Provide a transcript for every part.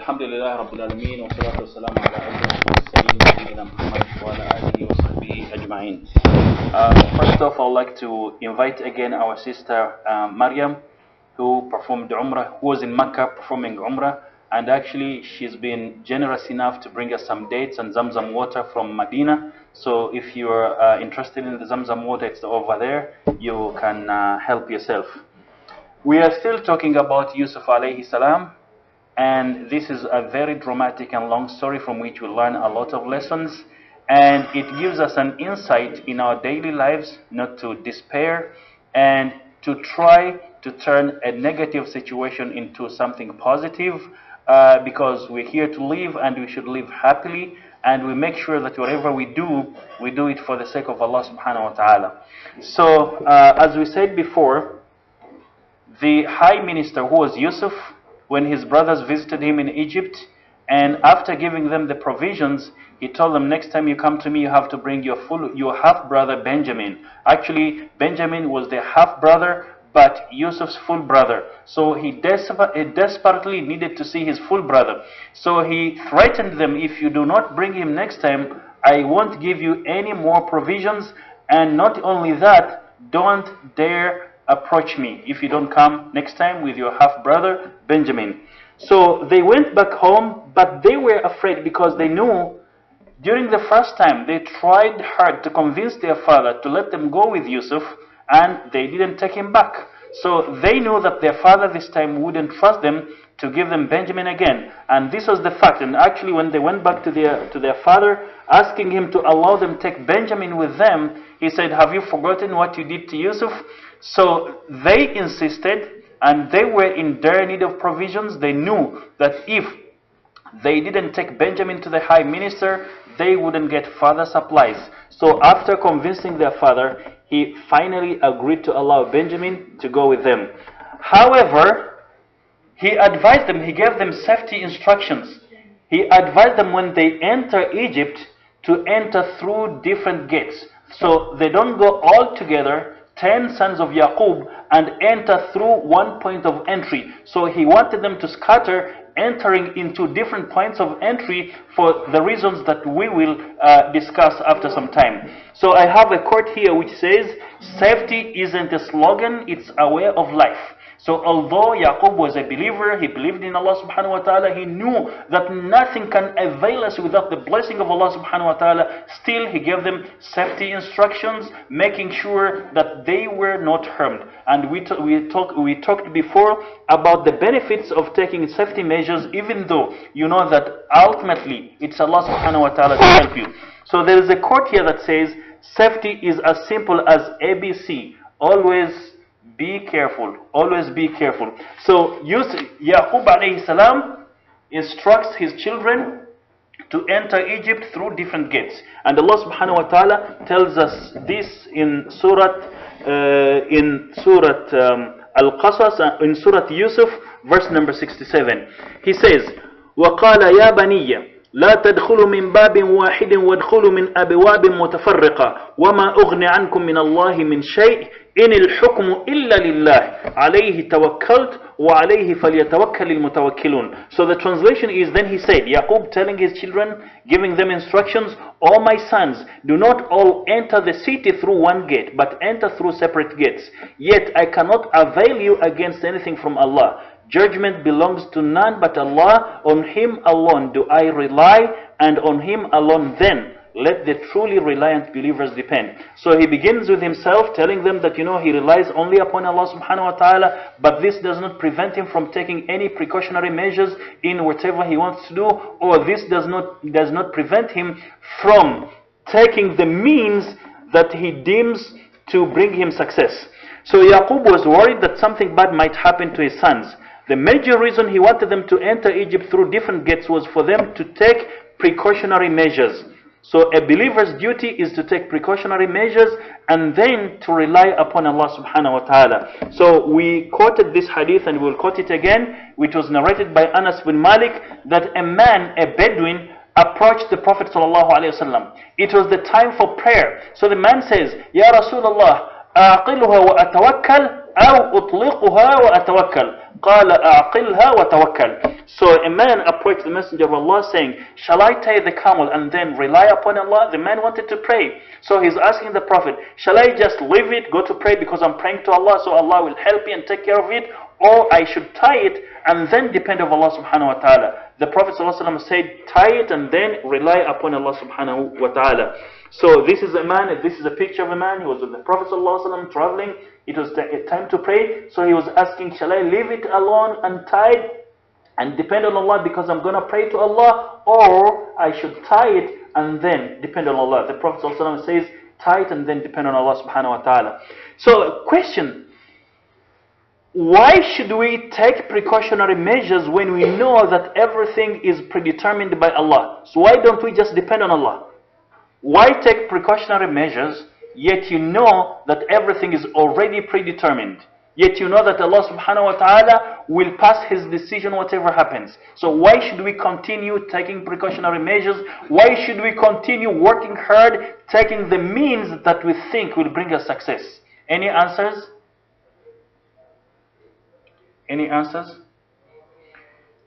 الحمد لله رب العالمين والصلاة والسلام على أشرف المرسلين سيدنا محمد وعلى آله وصحبه أجمعين. First off, I would like to invite again our sister Maryam, who performed Umrah, who was in Mecca performing Umrah, and actually she's been generous enough to bring us some dates and Zamzam water from Medina. So if you are interested in the Zamzam water, it's over there. You can help yourself. We are still talking about Yusuf alayhi salam. And this is a very dramatic and long story from which we learn a lot of lessons. And it gives us an insight in our daily lives not to despair and to try to turn a negative situation into something positive, because we're here to live and we should live happily. And we make sure that whatever we do it for the sake of Allah subhanahu wa ta'ala. So, as we said before, the high minister, who was Yusuf, when his brothers visited him in Egypt, and after giving them the provisions, he told them, next time you come to me, you have to bring your half-brother Benjamin. Actually, Benjamin was the half-brother, but Yusuf's full brother. So he desperately needed to see his full brother. So he threatened them, if you do not bring him next time, I won't give you any more provisions, and not only that, don't dare approach me if you don't come next time with your half-brother Benjamin. So they went back home, but they were afraid because they knew during the first time they tried hard to convince their father to let them go with Yusuf, and they didn't take him back. So they knew that their father this time wouldn't trust them to give them Benjamin again, and this was the fact. And actually, when they went back to their father, asking him to allow them take Benjamin with them, he said, have you forgotten what you did to Yusuf? So they insisted, and they were in dire need of provisions. They knew that if they didn't take Benjamin to the high minister, they wouldn't get further supplies. So after convincing their father, he finally agreed to allow Benjamin to go with them. However, he advised them, he gave them safety instructions. He advised them when they enter Egypt to enter through different gates. So they don't go all together, 10 sons of Yaqub, and enter through one point of entry. So he wanted them to scatter, entering into different points of entry for the reasons that we will discuss after some time. So I have a quote here which says, safety isn't a slogan, it's a way of life. So although Yaqub was a believer, he believed in Allah subhanahu wa ta'ala, he knew that nothing can avail us without the blessing of Allah subhanahu wa ta'ala. Still, he gave them safety instructions, making sure that they were not harmed. And we talked before about the benefits of taking safety measures, even though you know that ultimately it's Allah subhanahu wa ta'ala to help you. So there is a quote here that says, safety is as simple as ABC. Always be careful. Always be careful. So Yaqub alayhi salam instructs his children to enter Egypt through different gates. And Allah subhanahu wa ta'ala tells us this in Surah Al-Qasas, in Surah Yusuf, verse number 67. He says, وَقَالَ يَا بَنِيَّ لا تدخلوا من باب واحد وادخلوا من أبواب متفرقة وما أغني عنكم من الله من شيء إن الحكم إلا لله عليه توكلت وعليه فليتوكل المتوكلون. So the translation is, then he said, Yaqub telling his children, giving them instructions, O my sons, do not all enter the city through one gate, but enter through separate gates. Yet I cannot avail you against anything from Allah. Judgment belongs to none but Allah. On Him alone do I rely, and on Him alone then let the truly reliant believers depend. So he begins with himself, telling them that, he relies only upon Allah subhanahu wa ta'ala, but this does not prevent him from taking any precautionary measures in whatever he wants to do, or this does not prevent him from taking the means that he deems to bring him success. So Yaqub was worried that something bad might happen to his sons. The major reason he wanted them to enter Egypt through different gates was for them to take precautionary measures. So a believer's duty is to take precautionary measures and then to rely upon Allah subhanahu wa ta'ala. So we quoted this hadith and we'll quote it again, which was narrated by Anas bin Malik, that a man, a Bedouin, approached the Prophet sallallahu alaihi wasallam. It was the time for prayer. So the man says, Ya Rasulullah, أعقلها وأتوكل أو أطلقها وأتوكل قال أعقلها وتوكل. So a man approached the messenger of Allah saying, shall I tie the camel and then rely upon Allah? The man wanted to pray. So he's asking the Prophet, shall I just leave it, go to pray because I'm praying to Allah, so Allah will help me and take care of it? Or I should tie it and then depend on Allah subhanahu wa ta'ala. The Prophet ﷺ said, tie it and then rely upon Allah subhanahu wa ta'ala. So this is a man, this is a picture of a man. He was with the Prophet ﷺ traveling. It was a time to pray. So he was asking, shall I leave it alone and tied and depend on Allah because I'm going to pray to Allah? Or I should tie it and then depend on Allah. The Prophet ﷺ says, tie it and then depend on Allah subhanahu wa ta'ala. So question, why should we take precautionary measures when we know that everything is predetermined by Allah? So why don't we just depend on Allah? Why take precautionary measures yet you know that everything is already predetermined? Yet you know that Allah subhanahu wa ta'ala will pass His decision whatever happens. So why should we continue taking precautionary measures? Why should we continue working hard, taking the means that we think will bring us success? Any answers? Any answers?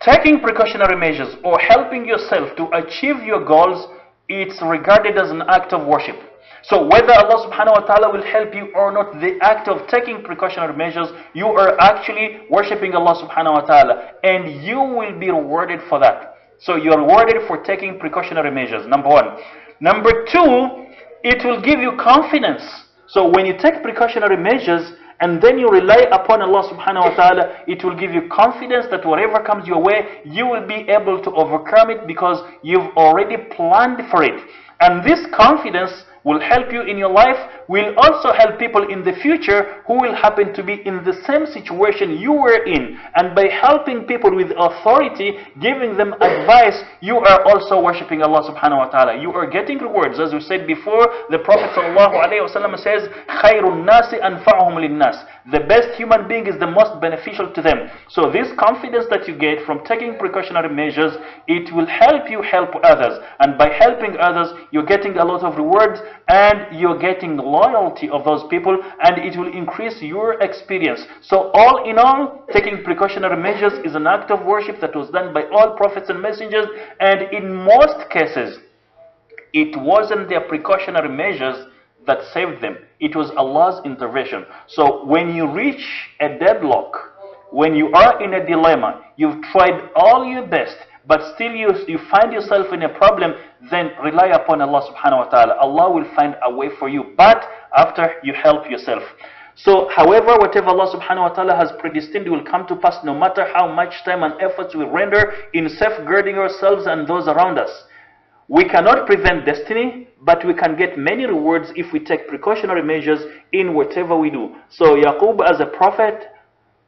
Taking precautionary measures or helping yourself to achieve your goals, it's regarded as an act of worship. So whether Allah subhanahu wa ta'ala will help you or not, the act of taking precautionary measures, you are actually worshipping Allah subhanahu wa ta'ala, and you will be rewarded for that. So you are rewarded for taking precautionary measures, number one. Number two, it will give you confidence. So when you take precautionary measures and then you rely upon Allah subhanahu wa ta'ala, it will give you confidence that whatever comes your way, you will be able to overcome it because you've already planned for it. And this confidence will help you in your life, will also help people in the future who will happen to be in the same situation you were in. And by helping people with authority, giving them advice, you are also worshipping Allah subhanahu wa ta'ala. You are getting rewards. As we said before, the Prophet sallallahu alayhi wa sallam says, خَيْرُ النَّاسِ أَنْفَعُهُمْ لِلنَّاسِ. The best human being is the most beneficial to them. So this confidence that you get from taking precautionary measures, it will help you help others. And by helping others, you're getting a lot of rewards, and you're getting loyalty of those people, and it will increase your experience. So all in all, taking precautionary measures is an act of worship that was done by all prophets and messengers, and in most cases it wasn't their precautionary measures that saved them, it was Allah's intervention. So when you reach a deadlock, when you are in a dilemma, you've tried all your best, but still you find yourself in a problem, then rely upon Allah subhanahu wa ta'ala. Allah will find a way for you, but after you help yourself. So however, whatever Allah subhanahu wa ta'ala has predestined will come to pass, no matter how much time and efforts we render in safeguarding ourselves and those around us. We cannot prevent destiny, but we can get many rewards if we take precautionary measures in whatever we do. So Yaqub, as a prophet,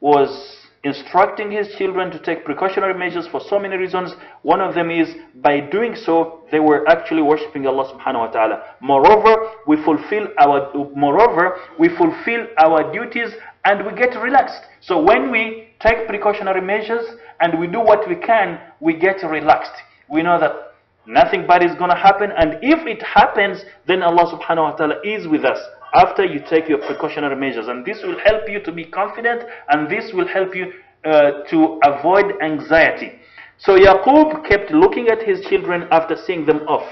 was instructing his children to take precautionary measures for so many reasons. One of them is, by doing so, they were actually worshipping Allah subhanahu wa ta'ala. Moreover, we fulfill our duties and we get relaxed. So when we take precautionary measures and we do what we can, we get relaxed. We know that nothing bad is going to happen, and if it happens, then Allah subhanahu wa ta'ala is with us after you take your precautionary measures. And this will help you to be confident, and this will help you to avoid anxiety. So Yaqub kept looking at his children after seeing them off.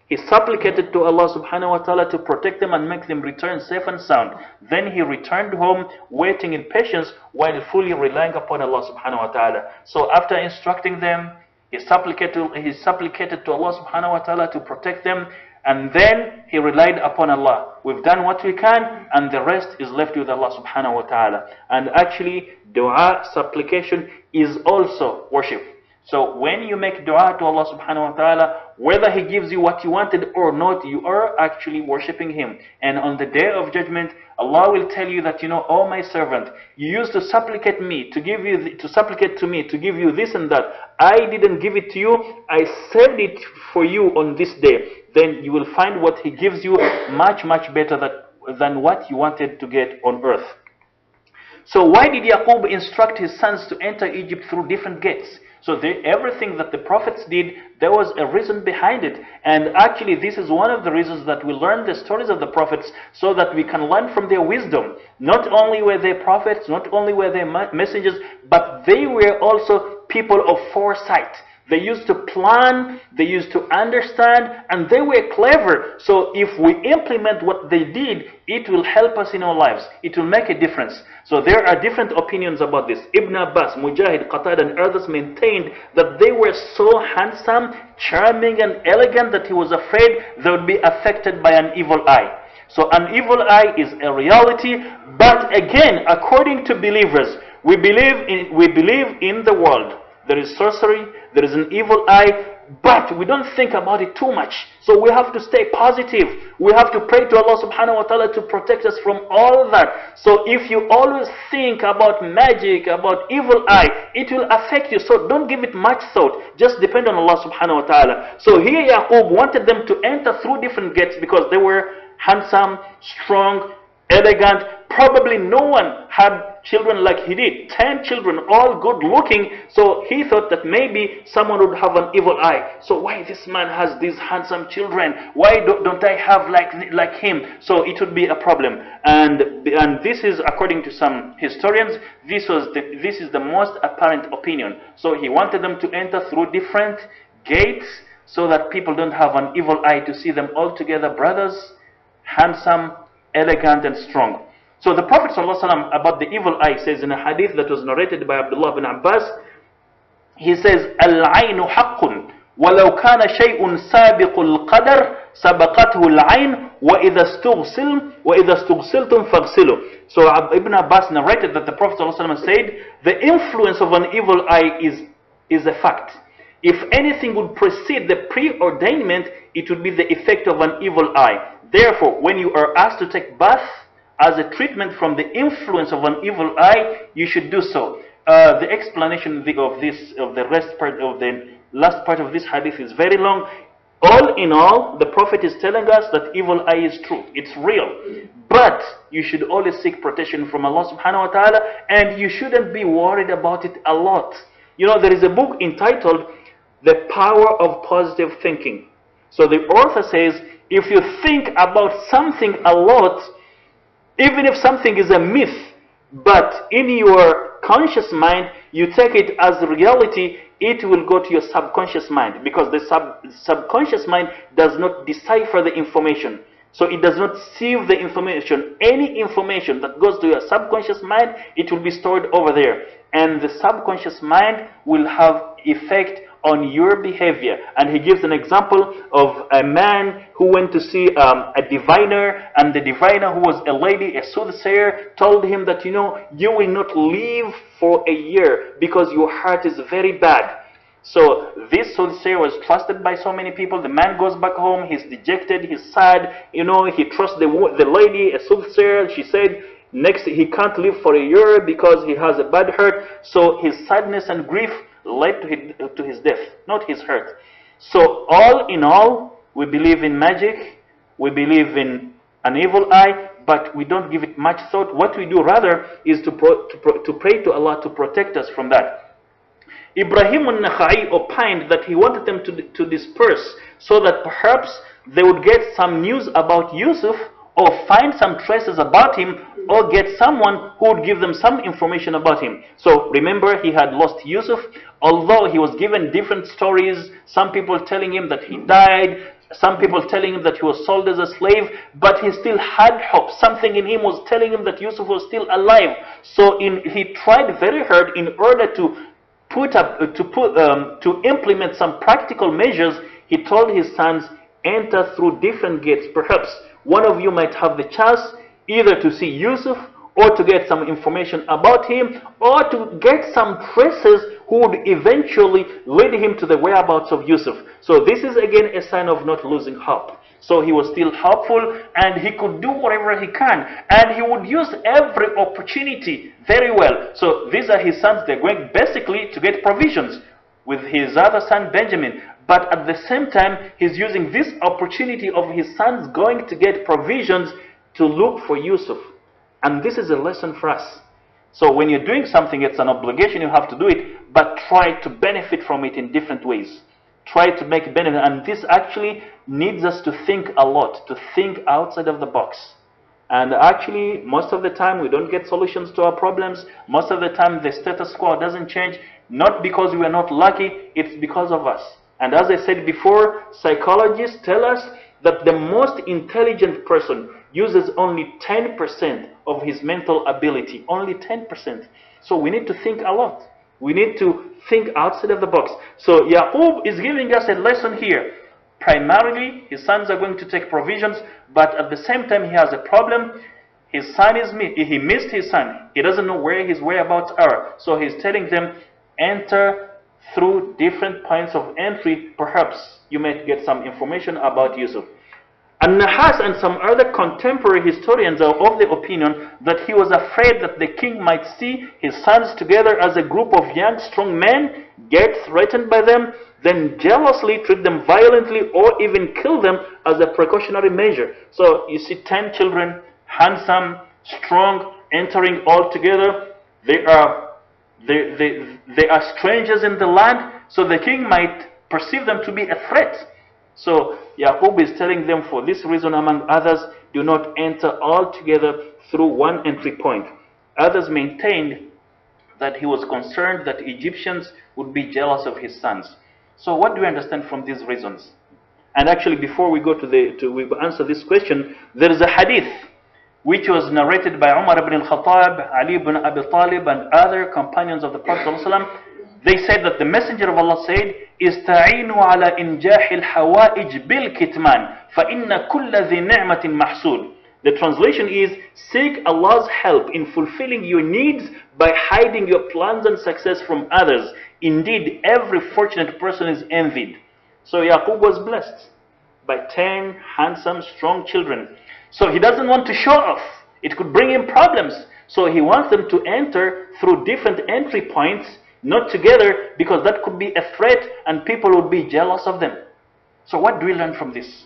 He supplicated to Allah subhanahu wa ta'ala to protect them and make them return safe and sound. Then he returned home, waiting in patience while fully relying upon Allah subhanahu wa ta'ala. So after instructing them, he supplicated to Allah subhanahu wa ta'ala to protect them, and then he relied upon Allah. We've done what we can, and the rest is left with Allah subhanahu wa ta'ala. And actually, dua, supplication, is also worship. So when you make dua to Allah subhanahu wa ta'ala, whether He gives you what you wanted or not, you are actually worshipping Him. And on the day of judgment, Allah will tell you that, oh my servant, you used to supplicate me, supplicate to me, to give you this and that. I didn't give it to you, I saved it for you on this day. Then you will find what He gives you much, much better than what you wanted to get on earth. So why did Yaqub instruct his sons to enter Egypt through different gates? So everything that the prophets did, there was a reason behind it. And actually, this is one of the reasons that we learn the stories of the prophets, so that we can learn from their wisdom. Not only were they prophets, not only were they messengers, but they were also people of foresight. They used to plan, they used to understand, and they were clever. So if we implement what they did, it will help us in our lives. It will make a difference. So there are different opinions about this. Ibn Abbas, Mujahid, Qatada, and others maintained that they were so handsome, charming, and elegant that he was afraid they would be affected by an evil eye. So an evil eye is a reality, but again, according to believers, we believe in the world. There is sorcery, there is an evil eye, but we don't think about it too much. So we have to stay positive. We have to pray to Allah subhanahu wa ta'ala to protect us from all that. So if you always think about magic, about evil eye, it will affect you. So don't give it much thought. Just depend on Allah subhanahu wa ta'ala. So here Yaqub wanted them to enter through different gates because they were handsome, strong, elegant. Probably no one had children like he did. 10 children, all good looking. So he thought that maybe someone would have an evil eye. So why this man has these handsome children? Why don't I have like him? So it would be a problem. And this is, according to some historians, this is the most apparent opinion. So he wanted them to enter through different gates so that people don't have an evil eye to see them all together, brothers, handsome, elegant, and strong. So the Prophet ﷺ about the evil eye says in a hadith that was narrated by Abdullah bin Abbas, he says, "Al-aynu haqqun, walau kana shay'un sabiqul qadar, sabaqathu al-ayn, wa idha stughsiltum faghsilu." So Ibn Abbas narrated that the Prophet ﷺ said, the influence of an evil eye is a fact. If anything would precede the preordainment, it would be the effect of an evil eye. Therefore, when you are asked to take bath as a treatment from the influence of an evil eye, you should do so. The explanation of the last part of this hadith is very long. All in all, the Prophet is telling us that evil eye is true. It's real. But you should always seek protection from Allah subhanahu wa ta'ala, and you shouldn't be worried about it a lot. You know, there is a book entitled The Power of Positive Thinking. So the author says, if you think about something a lot, even if something is a myth, but in your conscious mind, you take it as reality, it will go to your subconscious mind, because the subconscious mind does not decipher the information. So it does not sieve the information. Any information that goes to your subconscious mind, it will be stored over there. And the subconscious mind will have effect on your behavior. And he gives an example of a man who went to see a diviner, and the diviner, who was a lady, a soothsayer, told him that, you know, you will not live for a year because your heart is very bad. So this soothsayer was trusted by so many people. The man goes back home, he's dejected, he's sad, you know, he trusts the lady, a soothsayer. She said next he can't live for a year because he has a bad heart. So his sadness and grief led to his death, not his hurt. So all in all, we believe in magic, we believe in an evil eye, but we don't give it much thought. What we do rather is to pray to Allah to protect us from that. Ibrahim al-Nakhai opined that he wanted them to disperse so that perhaps they would get some news about Yusuf, or find some traces about him, or get someone who would give them some information about him. So remember, he had lost Yusuf, although he was given different stories, some people telling him that he died, some people telling him that he was sold as a slave, but he still had hope. Something in him was telling him that Yusuf was still alive. So he tried very hard in order to implement some practical measures. He told his sons, enter through different gates. Perhaps one of you might have the chance either to see Yusuf, or to get some information about him, or to get some traces who would eventually lead him to the whereabouts of Yusuf. So this is again a sign of not losing hope. So he was still hopeful, and he could do whatever he can, and he would use every opportunity very well. So these are his sons. They're going basically to get provisions with his other son Benjamin. But at the same time, he's using this opportunity of his sons going to get provisions to look for Yusuf. And this is a lesson for us. So when you're doing something, it's an obligation, you have to do it, but try to benefit from it in different ways. Try to make benefit, and this actually needs us to think a lot, to think outside of the box. And actually, most of the time, we don't get solutions to our problems. Most of the time, the status quo doesn't change, not because we are not lucky, it's because of us. And as I said before, psychologists tell us that the most intelligent person uses only 10% of his mental ability, only 10%. So we need to think a lot. We need to think outside of the box. So Yaqub is giving us a lesson here. Primarily, his sons are going to take provisions, but at the same time he has a problem. His son he missed his son. He doesn't know where his whereabouts are. So he's telling them, enter through different points of entry. Perhaps you might get some information about Yusuf. And Nahas and some other contemporary historians are of the opinion that he was afraid that the king might see his sons together as a group of young, strong men, get threatened by them, then jealously treat them violently or even kill them as a precautionary measure. So you see 10 children, handsome, strong, entering all together. They are strangers in the land, so the king might perceive them to be a threat. So Yaqub is telling them, for this reason among others, do not enter all together through one entry point. Others maintained that he was concerned that Egyptians would be jealous of his sons. So what do we understand from these reasons? And actually, before we go we answer this question, there is a hadith which was narrated by Umar ibn al-Khattab, Ali ibn Abi Talib, and other companions of the Prophet ﷺ. They said that the Messenger of Allah said, "Ista'inu ala injah al-hawa'ij bil-kitman, fa-inna kulla dhi ni'matin mahsud." The translation is, seek Allah's help in fulfilling your needs by hiding your plans and success from others. Indeed, every fortunate person is envied. So Yaqub was blessed by 10 handsome, strong children. So he doesn't want to show off. It could bring him problems. So he wants them to enter through different entry points, not together, because that could be a threat and people would be jealous of them. So what do we learn from this?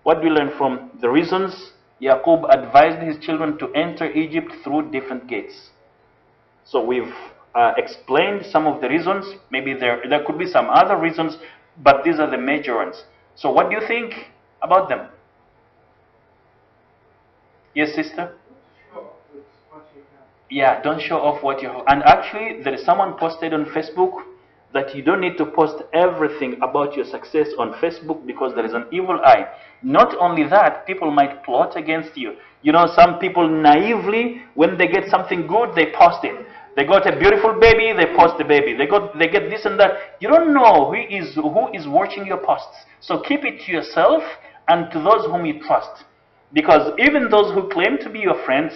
What do we learn from the reasons Yaqub advised his children to enter Egypt through different gates? So we've explained some of the reasons. Maybe there could be some other reasons, but these are the major ones. So what do you think about them? Yes, sister? Yeah, don't show off what you have. And actually, there is someone posted on Facebook that you don't need to post everything about your success on Facebook because there is an evil eye. Not only that, people might plot against you. You know, some people naively, when they get something good, they post it. They got a beautiful baby, they post the baby. They get this and that. You don't know who is watching your posts. So keep it to yourself and to those whom you trust. Because even those who claim to be your friends,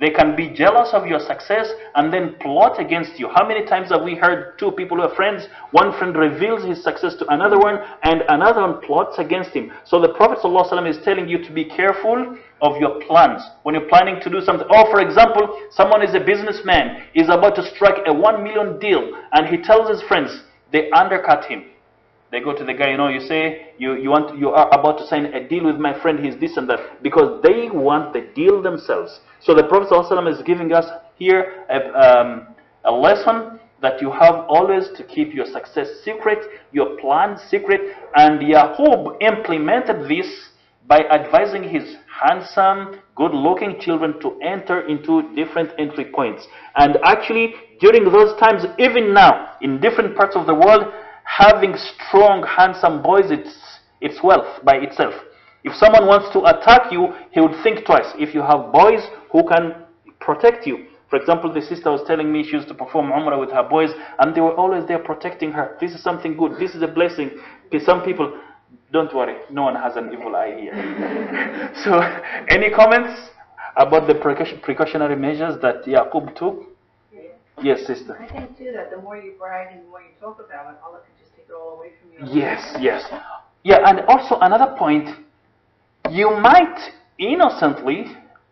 they can be jealous of your success and then plot against you. How many times have we heard two people who are friends, one friend reveals his success to another one and another one plots against him? So the Prophet ﷺ is telling you to be careful of your plans when you're planning to do something. Or for example, someone is a businessman, is about to strike a 1 million deal, and he tells his friends, they undercut him. They go to the guy, you say, you are about to sign a deal with my friend, he's this and that, because they want the deal themselves. So the Prophet ﷺ is giving us here a lesson that you have always to keep your success secret, your plans secret. And Yaqub implemented this by advising his handsome, good-looking children to enter into different entry points. And actually, during those times, even now, in different parts of the world, having strong, handsome boys, it's wealth by itself. If someone wants to attack you, he would think twice. If you have boys who can protect you. For example, the sister was telling me she used to perform Umrah with her boys, and they were always there protecting her. This is something good. This is a blessing. Some people, don't worry, no one has an evil eye here. So, any comments about the precautionary measures that Yaqub took? Yes, sister. I think too that the more you brag and the more you talk about it, Allah can just take it all away from you. Yes. Yeah, and also another point, you might innocently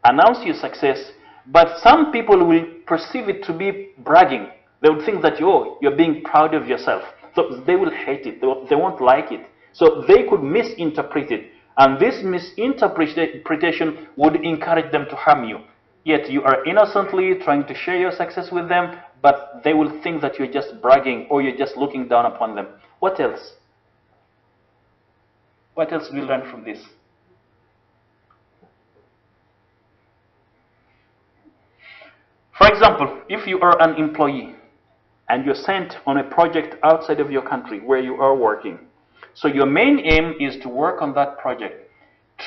announce your success, but some people will perceive it to be bragging. They would think that you're being proud of yourself. So they will hate it. They won't like it. So they could misinterpret it. And this misinterpretation would encourage them to harm you. Yet you are innocently trying to share your success with them, but they will think that you're just bragging or you're just looking down upon them. What else? What else do we learn from this? For example, if you are an employee and you're sent on a project outside of your country where you are working, so your main aim is to work on that project.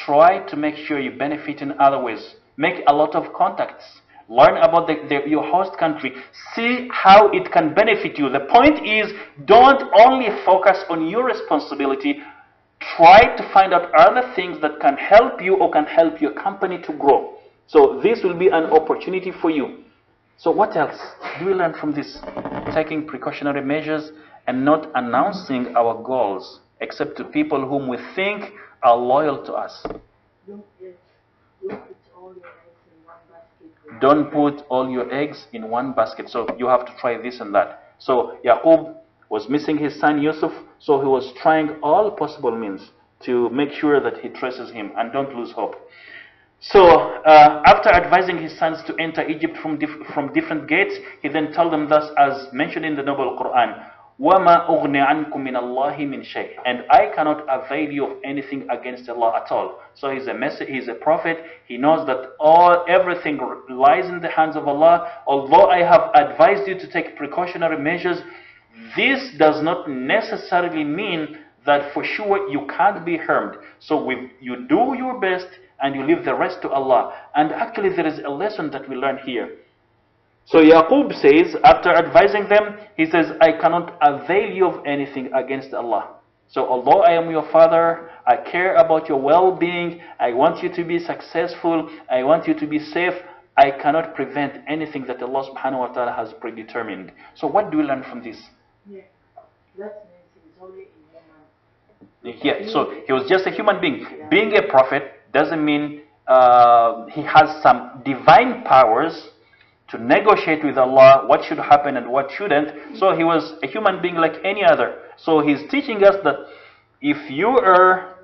Try to make sure you benefit in other ways. Make a lot of contacts. Learn about your host country. See how it can benefit you. The point is, don't only focus on your responsibility. Try to find out other things that can help you or can help your company to grow. So this will be an opportunity for you. So what else do we learn from this? Taking precautionary measures and not announcing our goals except to people whom we think are loyal to us. Don't put all your eggs in one basket. So you have to try this and that. So Yaqub was missing his son Yusuf, so he was trying all possible means to make sure that he traces him, and don't lose hope. So after advising his sons to enter Egypt from different gates, he then told them thus, as mentioned in the Noble Quran, وَمَا أُغْنِ عَنْكُم مِّنَ اللَّهِ مِنْ شَيْءٍ, and I cannot avail you of anything against Allah at all. So he's a prophet. He knows that everything lies in the hands of Allah. Although I have advised you to take precautionary measures, this does not necessarily mean that for sure you can't be harmed. So you do your best and you leave the rest to Allah. And actually there is a lesson that we learn here. So Yaqub says, after advising them, he says, I cannot avail you of anything against Allah. So although I am your father, I care about your well-being, I want you to be successful, I want you to be safe, I cannot prevent anything that Allah subhanahu wa ta'ala has predetermined. So what do we learn from this? Yeah, that means he's only a human. Yeah, so he was just a human being. Being a prophet doesn't mean he has some divine powers to negotiate with Allah what should happen and what shouldn't. So he was a human being like any other. So he's teaching us that if you are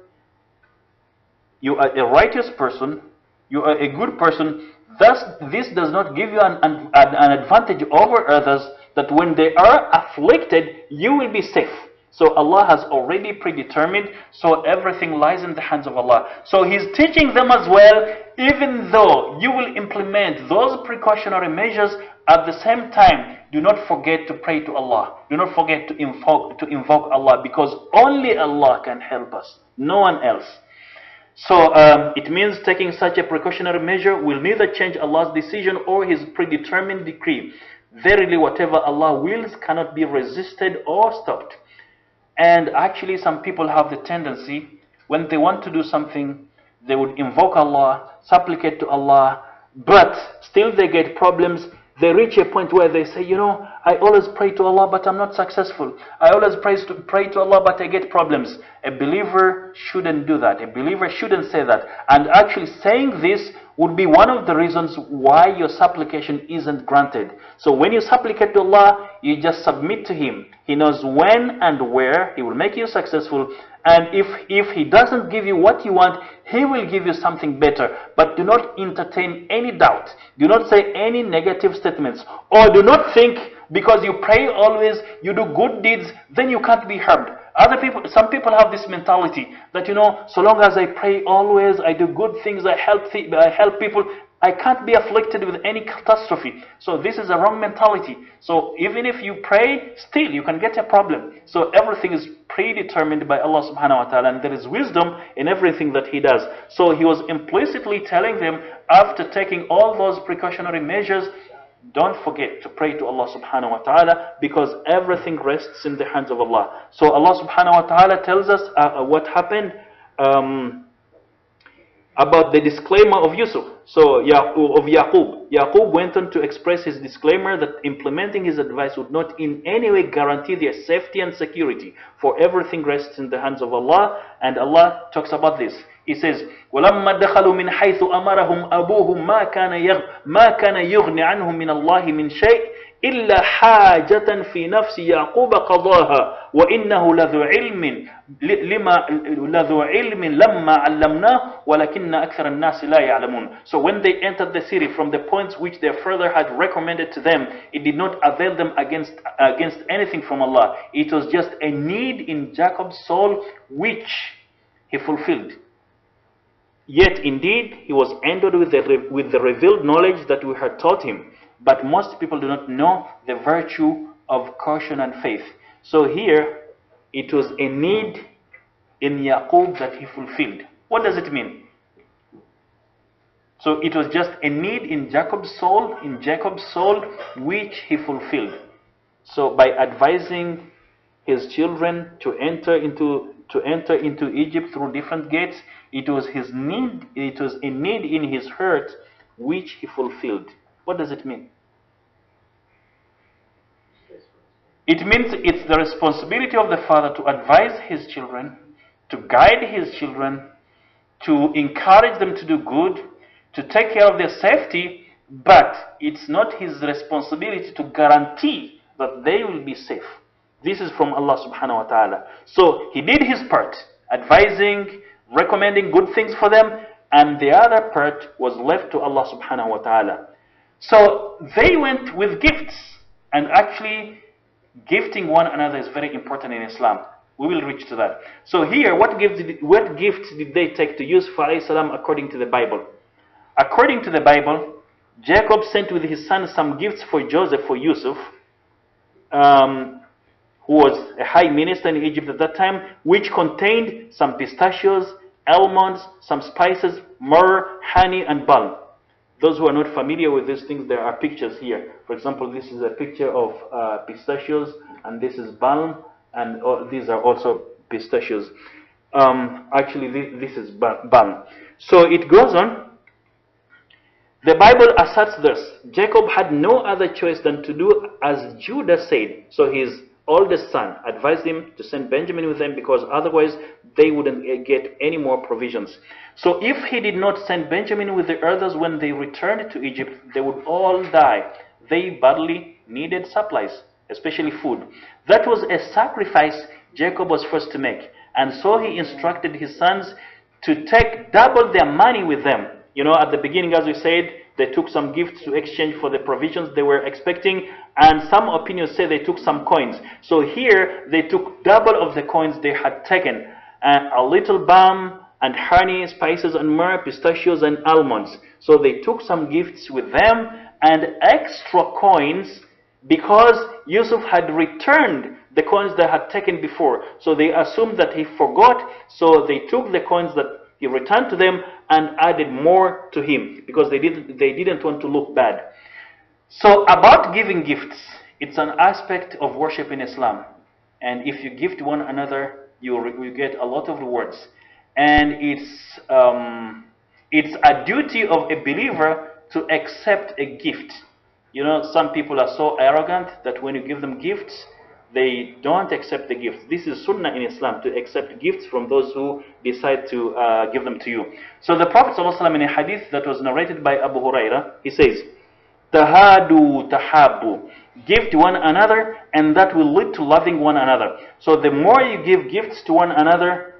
a righteous person, you are a good person, thus this does not give you an advantage over others, that when they are afflicted, you will be safe. So Allah has already predetermined, so everything lies in the hands of Allah. So He's teaching them as well, even though you will implement those precautionary measures, at the same time, do not forget to pray to Allah. Do not forget to invoke Allah, because only Allah can help us, no one else. So it means taking such a precautionary measure will neither change Allah's decision or His predetermined decree. Verily, whatever Allah wills cannot be resisted or stopped. And actually, some people have the tendency, when they want to do something, they would invoke Allah, supplicate to Allah, but still they get problems. They reach a point where they say, you know, I always pray to Allah, but I'm not successful. I always pray to Allah, but I get problems. A believer shouldn't do that. A believer shouldn't say that. And actually saying this would be one of the reasons why your supplication isn't granted. So when you supplicate to Allah, you just submit to Him. He knows when and where He will make you successful. And if He doesn't give you what you want, He will give you something better. But do not entertain any doubt. Do not say any negative statements. Or do not think because you pray always, you do good deeds, then you can't be harmed. Some people have this mentality that, you know, so long as I pray always, I do good things, I help people, I can't be afflicted with any catastrophe. So this is a wrong mentality. So even if you pray, still you can get a problem. So everything is predetermined by Allah subhanahu wa ta'ala, and there is wisdom in everything that He does. So He was implicitly telling them, after taking all those precautionary measures, don't forget to pray to Allah subhanahu wa ta'ala, because everything rests in the hands of Allah. So Allah subhanahu wa ta'ala tells us what happened about the disclaimer of Yusuf. So of Yaqub. Yaqub went on to express his disclaimer that implementing his advice would not in any way guarantee their safety and security, for everything rests in the hands of Allah. And Allah talks about this. He says, وَلَمَّا دَخَلُوا مِنْ حَيْثُ أَمَرَهُمْ أَبُوهُمْ مَا كَانَ يُغْنِ عَنْهُمْ مِنَ اللَّهِ مِنْ شَيْءٍ إلا حاجة في نفس يعقوب قضاها وإنه لذو علم لما علمناه ولكن أكثر الناس لا يعلمون. So when they entered the city from the points which their father had recommended to them, it did not avail them against anything from Allah. It was just a need in Jacob's soul which he fulfilled. Yet indeed he was endowed with the revealed knowledge that we had taught him. But most people do not know the virtue of caution and faith. So here, it was a need in Yaqub that he fulfilled. What does it mean? So it was just a need in Jacob's soul, which he fulfilled. So by advising his children to enter into Egypt through different gates, it was his need, it was a need in his heart which he fulfilled. What does it mean? It means it's the responsibility of the father to advise his children, to guide his children, to encourage them to do good, to take care of their safety, but it's not his responsibility to guarantee that they will be safe. This is from Allah subhanahu wa ta'ala. So he did his part, advising, recommending good things for them, and the other part was left to Allah subhanahu wa ta'ala. So they went with gifts, and actually gifting one another is very important in Islam. We will reach to that. So here, what gifts did they take to Yusuf alayhi salam according to the Bible? According to the Bible, Jacob sent with his son some gifts for Joseph, for Yusuf, who was a high minister in Egypt at that time, which contained some pistachios, almonds, some spices, myrrh, honey, and balm. Those who are not familiar with these things, there are pictures here. For example, this is a picture of pistachios, and this is balm, and these are also pistachios. Actually, this is balm. So it goes on. The Bible asserts this: Jacob had no other choice than to do as Judah said. So his oldest son advised him to send Benjamin with them, because otherwise they wouldn't get any more provisions. So if he did not send Benjamin with the others when they returned to Egypt, they would all die. They badly needed supplies, especially food. That was a sacrifice Jacob was forced to make. And so he instructed his sons to take double their money with them. You know, at the beginning, as we said, they took some gifts to exchange for the provisions they were expecting, and some opinions say they took some coins. So here, they took double of the coins they had taken, a little balm and honey, spices and myrrh, pistachios and almonds. So they took some gifts with them and extra coins, because Yusuf had returned the coins they had taken before. So they assumed that he forgot, so they took the coins that he returned to them and added more to him, because they didn't want to look bad. So about giving gifts, it's an aspect of worship in Islam. And if you gift one another, you get a lot of rewards. And it's a duty of a believer to accept a gift. You know, some people are so arrogant that when you give them gifts, they don't accept the gifts. This is sunnah in Islam, to accept gifts from those who decide to give them to you. So the Prophet ﷺ, in a hadith that was narrated by Abu Huraira, he says, Tahadu tahabu, gift one another, and that will lead to loving one another. So the more you give gifts to one another,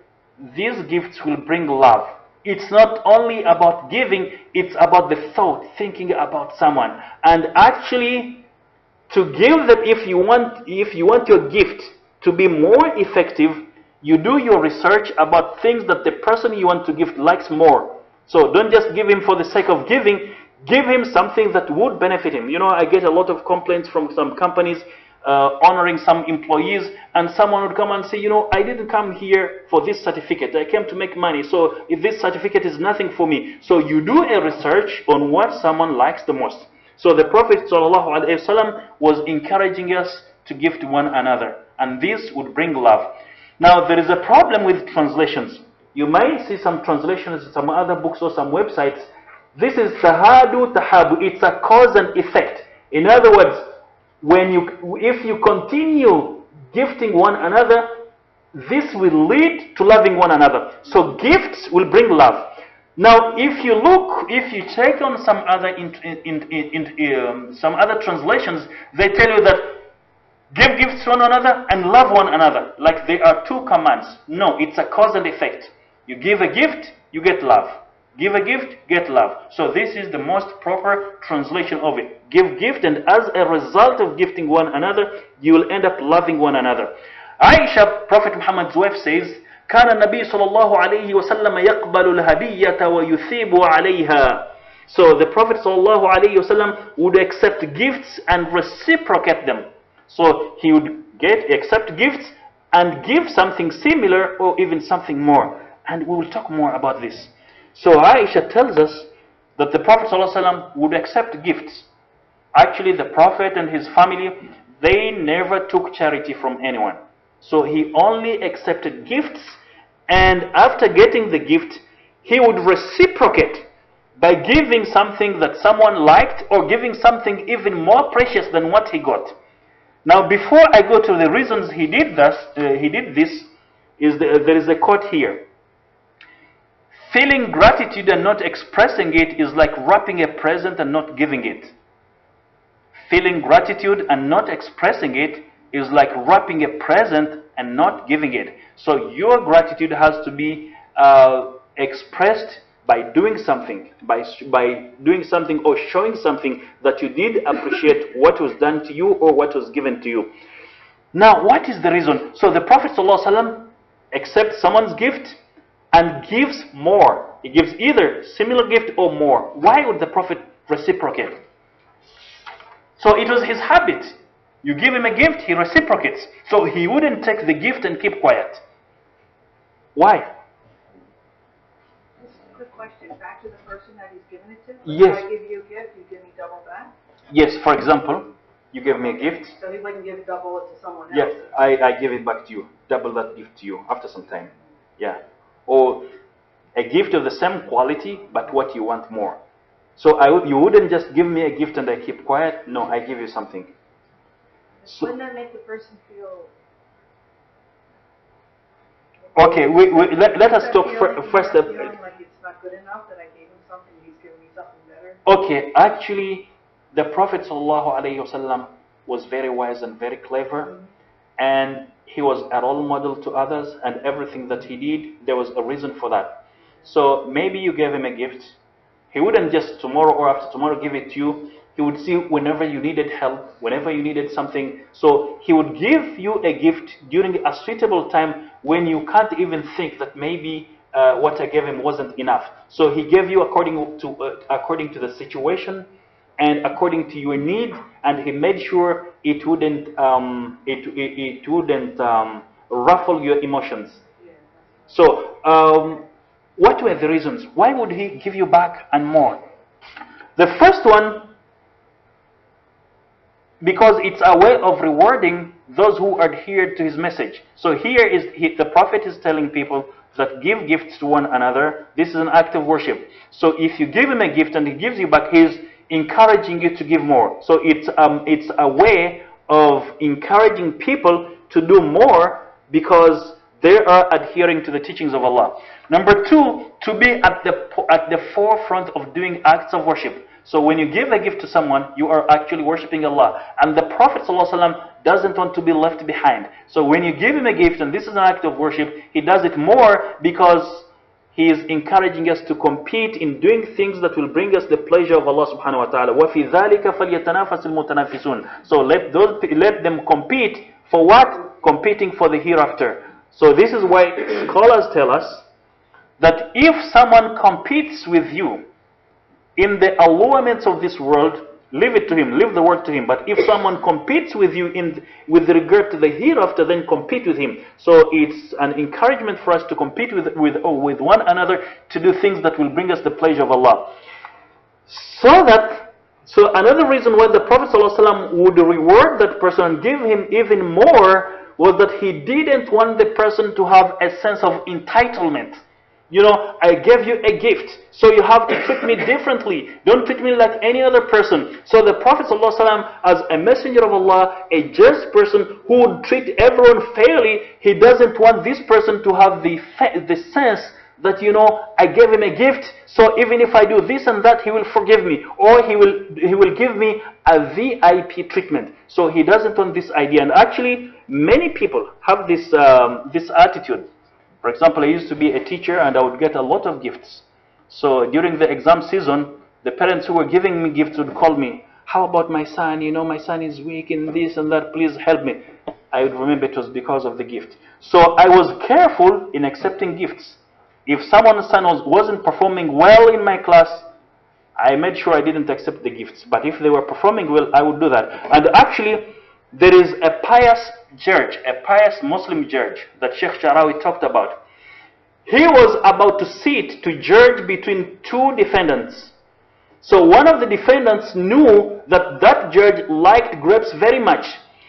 these gifts will bring love. It's not only about giving, it's about the thought, thinking about someone. And actually, to give them, if you want your gift to be more effective, you do your research about things that the person you want to gift likes more. So don't just give him for the sake of giving. Give him something that would benefit him. You know, I get a lot of complaints from some companies honoring some employees, and someone would come and say, you know, I didn't come here for this certificate. I came to make money. So if this certificate is nothing for me. So you do a research on what someone likes the most. So the Prophet ﷺ was encouraging us to give to one another, and this would bring love. Now there is a problem with translations. You might see some translations in some other books or some websites. This is tahadu tahabu. It's a cause and effect. In other words, if you continue gifting one another, this will lead to loving one another. So gifts will bring love. Now, if you look, if you check on some other some other translations, they tell you that give gifts to one another and love one another. Like they are two commands. No, it's a cause and effect. You give a gift, you get love. Give a gift, get love. So this is the most proper translation of it. Give gift, and as a result of gifting one another, you will end up loving one another. Aisha, Prophet Muhammad's wife, says, كان النبي صلى الله عليه وسلم يقبل الهدية ويثيب عليها. So the Prophet صلى الله عليه وسلم would accept gifts and reciprocate them. So he would accept gifts and give something similar or even something more. And we will talk more about this. So Aisha tells us that the Prophet ﷺ would accept gifts. Actually, the Prophet and his family, they never took charity from anyone. So he only accepted gifts, and after getting the gift, he would reciprocate by giving something that someone liked or giving something even more precious than what he got. Now, before I go to the reasons he did this, there is a quote here. Feeling gratitude and not expressing it is like wrapping a present and not giving it. Feeling gratitude and not expressing it is like wrapping a present and not giving it. So your gratitude has to be expressed by doing something, by doing something or showing something that you did appreciate what was done to you or what was given to you. Now, what is the reason? So the Prophet ﷺ accepts someone's gift and gives more. He gives either similar gift or more. Why would the Prophet reciprocate? So it was his habit. You give him a gift, he reciprocates. So he wouldn't take the gift and keep quiet. Why? Quick question. Back to the person that he's given it to? Yes. If I give you a gift, you give me double back? Yes, for example, you give me a gift. So he wouldn't give double it to someone else? Yes, I give it back to you. Double that gift to you after some time. Yeah. Or a gift of the same quality, but what you want more. So you wouldn't just give me a gift and I keep quiet. No, I give you something. So, wouldn't that make the person feel... Okay, let us talk first. Feeling like it's not good enough that I gave him something, he's giving me something better? Okay, actually, the Prophet ﷺ was very wise and very clever, and he was a role model to others, and everything that he did, there was a reason for that. So maybe you gave him a gift. He wouldn't just tomorrow or after tomorrow give it to you. He would see whenever you needed help, whenever you needed something. So he would give you a gift during a suitable time when you can't even think that maybe what I gave him wasn't enough. So he gave you according to the situation and according to your need, and he made sure it wouldn't ruffle your emotions. So what were the reasons? Why would he give you back and more? The first one, because it's a way of rewarding those who adhere to his message. So here is the Prophet is telling people that give gifts to one another. This is an act of worship. So if you give him a gift and he gives you back, he's encouraging you to give more. So it's a way of encouraging people to do more because they are adhering to the teachings of Allah. Number two, to be at the forefront of doing acts of worship. So when you give a gift to someone, you are actually worshipping Allah. And the Prophet ﷺ doesn't want to be left behind. So when you give him a gift, and this is an act of worship, he does it more because he is encouraging us to compete in doing things that will bring us the pleasure of Allah subhanahu wa ta'ala. وَفِي ذَلِكَ فَلْيَتَنَافَسِ الْمُتَنَافِسُونَ. So let them compete for what? Competing for the hereafter. So this is why scholars tell us that if someone competes with you in the allurements of this world, leave it to him, leave the world to him. But if someone competes with you with regard to the hereafter, then compete with him. So it's an encouragement for us to compete with one another to do things that will bring us the pleasure of Allah. So another reason why the Prophet ﷺ would reward that person and give him even more was that he didn't want the person to have a sense of entitlement. You know, I gave you a gift, so you have to treat me differently. Don't treat me like any other person. So the Prophet ﷺ, as a messenger of Allah, a just person who would treat everyone fairly, he doesn't want this person to have the sense that, I gave him a gift, so even if I do this and that, he will forgive me, or he will give me a VIP treatment. So he doesn't want this idea. And actually, many people have this attitude. For example, I used to be a teacher, and I would get a lot of gifts. So during the exam season, the parents who were giving me gifts would call me, how about my son? My son is weak in this and that, please help me. I would remember it was because of the gift. So I was careful in accepting gifts. If someone's son wasn't performing well in my class, I made sure I didn't accept the gifts. But if they were performing well, I would do that. And actually, there is a pious judge, a pious Muslim judge that Sheikh Sharawi talked about. He was about to sit to judge between two defendants. So one of the defendants knew that that judge liked grapes very much.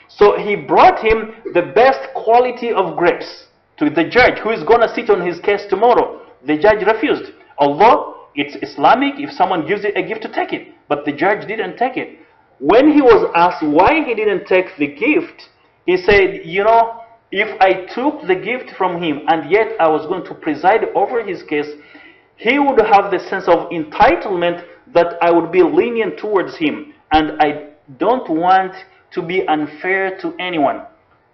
So he brought him the best quality of grapes to the judge who is going to sit on his case tomorrow. The judge refused. Although it's Islamic, if someone gives you a gift, to take it. But the judge didn't take it. When he was asked why he didn't take the gift, he said, if I took the gift from him and yet I was going to preside over his case, he would have the sense of entitlement that I would be lenient towards him. And I don't want to be unfair to anyone.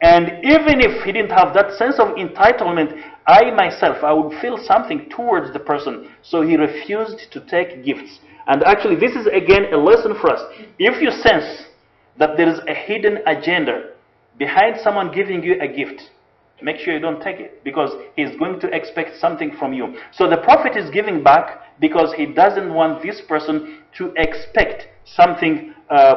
And even if he didn't have that sense of entitlement, I myself, I would feel something towards the person. So he refused to take gifts. And actually, this is again a lesson for us. If you sense that there is a hidden agenda behind someone giving you a gift, make sure you don't take it, because he's going to expect something from you. So the Prophet is giving back because he doesn't want this person to expect something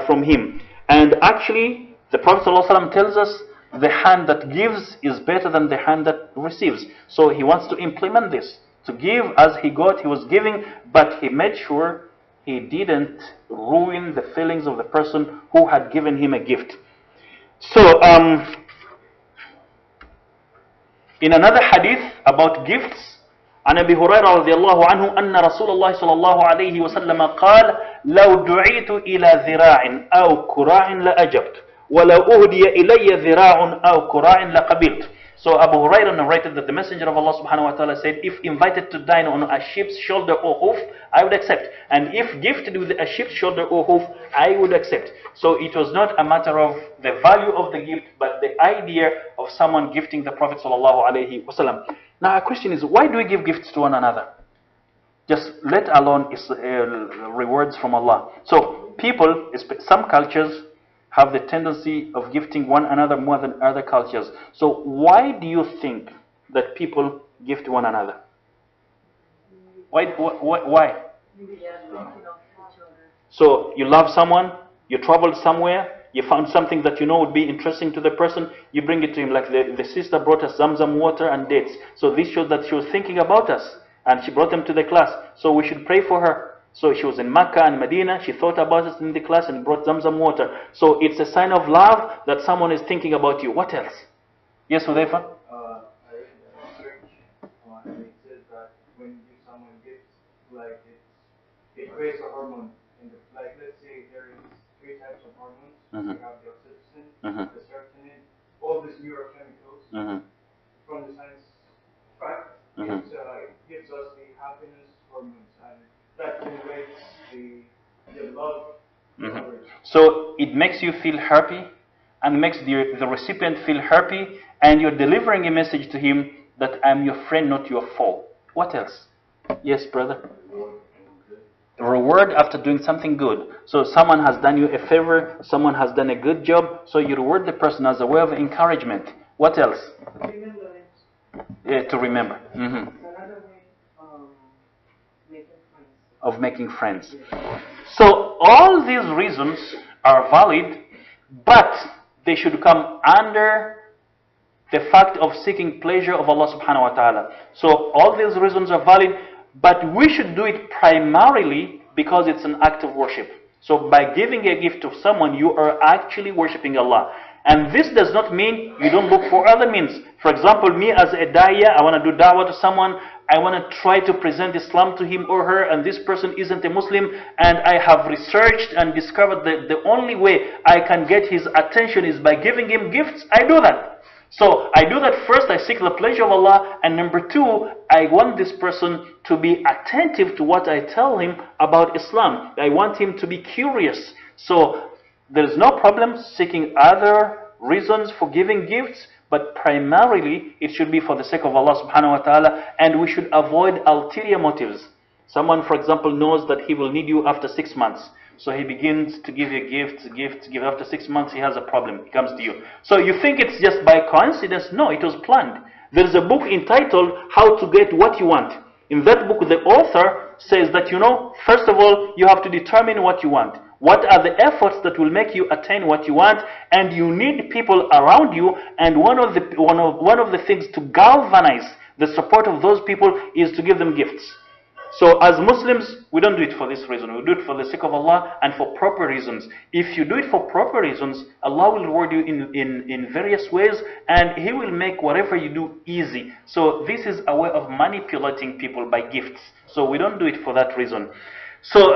from him. And actually, the Prophet ﷺ tells us the hand that gives is better than the hand that receives. So he wants to implement this. To give as he got, he was giving, but he made sure he didn't ruin the feelings of the person who had given him a gift. So, in another hadith about gifts, عن أبي هريرة رضي الله عنه أن رسول الله صلى الله عليه وسلم قال لو دعيت إلى ذراع أو كراع لأجبت ولو أهدي إلي ذراع أو كراع لقبلت. So Abu Hurairah narrated that the Messenger of Allah subhanahu wa ta'ala said, if invited to dine on a sheep's shoulder or hoof, I would accept. And if gifted with a sheep's shoulder or hoof, I would accept. So it was not a matter of the value of the gift, but the idea of someone gifting the Prophet sallallahu alaihi wasallam. Now a question is, why do we give gifts to one another? Just let alone rewards from Allah. So people, some cultures, have the tendency of gifting one another more than other cultures. So why do you think that people gift one another? Why? So you love someone, you traveled somewhere, you found something that you know would be interesting to the person, you bring it to him. Like the sister brought us Zamzam water and dates. So this shows that she was thinking about us, and she brought them to the class. So we should pray for her. So she was in Mecca and Medina, she thought about us in the class and brought Zamzam water. So it's a sign of love that someone is thinking about you. What else? Yes, Hudayfa? I read research and it says that when you give someone gifts, like it creates a hormone. Like let's say there is 3 types of hormones. You have the oxytocin, the serotonin, all these neurochemicals. From the science fact, it gives us the happiness hormones, and that generates the love. So it makes you feel happy and makes the recipient feel happy, and you're delivering a message to him that I'm your friend, not your foe. What else? Yes, brother? Reward after doing something good. So someone has done you a favor, someone has done a good job, so you reward the person as a way of encouragement. What else? To remember. Another way of making friends. So all these reasons are valid, but they should come under the fact of seeking pleasure of Allah subhanahu wa ta'ala. So all these reasons are valid, but we should do it primarily because it's an act of worship. So by giving a gift to someone, you are actually worshipping Allah. And this does not mean you don't look for other means. For example, me as a da'iyah, I want to do da'wah to someone, I want to try to present Islam to him or her, and this person isn't a Muslim, and I have researched and discovered that the only way I can get his attention is by giving him gifts. I do that. So I do that first, I seek the pleasure of Allah, and number two, I want this person to be attentive to what I tell him about Islam. I want him to be curious. So there is no problem seeking other reasons for giving gifts, but primarily it should be for the sake of Allah subhanahu wa ta'ala, and we should avoid ulterior motives. Someone, for example, knows that he will need you after 6 months. So he begins to give you gifts. After 6 months, he has a problem. He comes to you. So you think it's just by coincidence? No, it was planned. There is a book entitled How to Get What You Want. In that book, the author says that, first of all, you have to determine what you want. What are the efforts that will make you attain what you want? And you need people around you. And one of the things to galvanize the support of those people is to give them gifts. So as Muslims, we don't do it for this reason. We do it for the sake of Allah and for proper reasons. If you do it for proper reasons, Allah will reward you in various ways, and He will make whatever you do easy. So this is a way of manipulating people by gifts. So we don't do it for that reason. So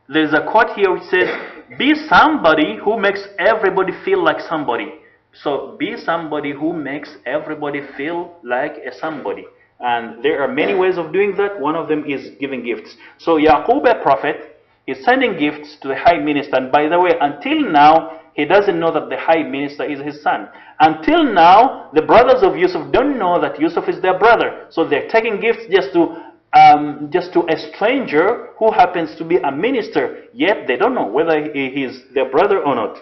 there's a quote here which says, be somebody who makes everybody feel like somebody. So be somebody who makes everybody feel like a somebody. And there are many ways of doing that. One of them is giving gifts. So Yaqub, a prophet, is sending gifts to the high minister. And by the way, until now, he doesn't know that the high minister is his son. Until now, the brothers of Yusuf don't know that Yusuf is their brother. So they're taking gifts just to a stranger who happens to be a minister. Yet they don't know whether he is their brother or not.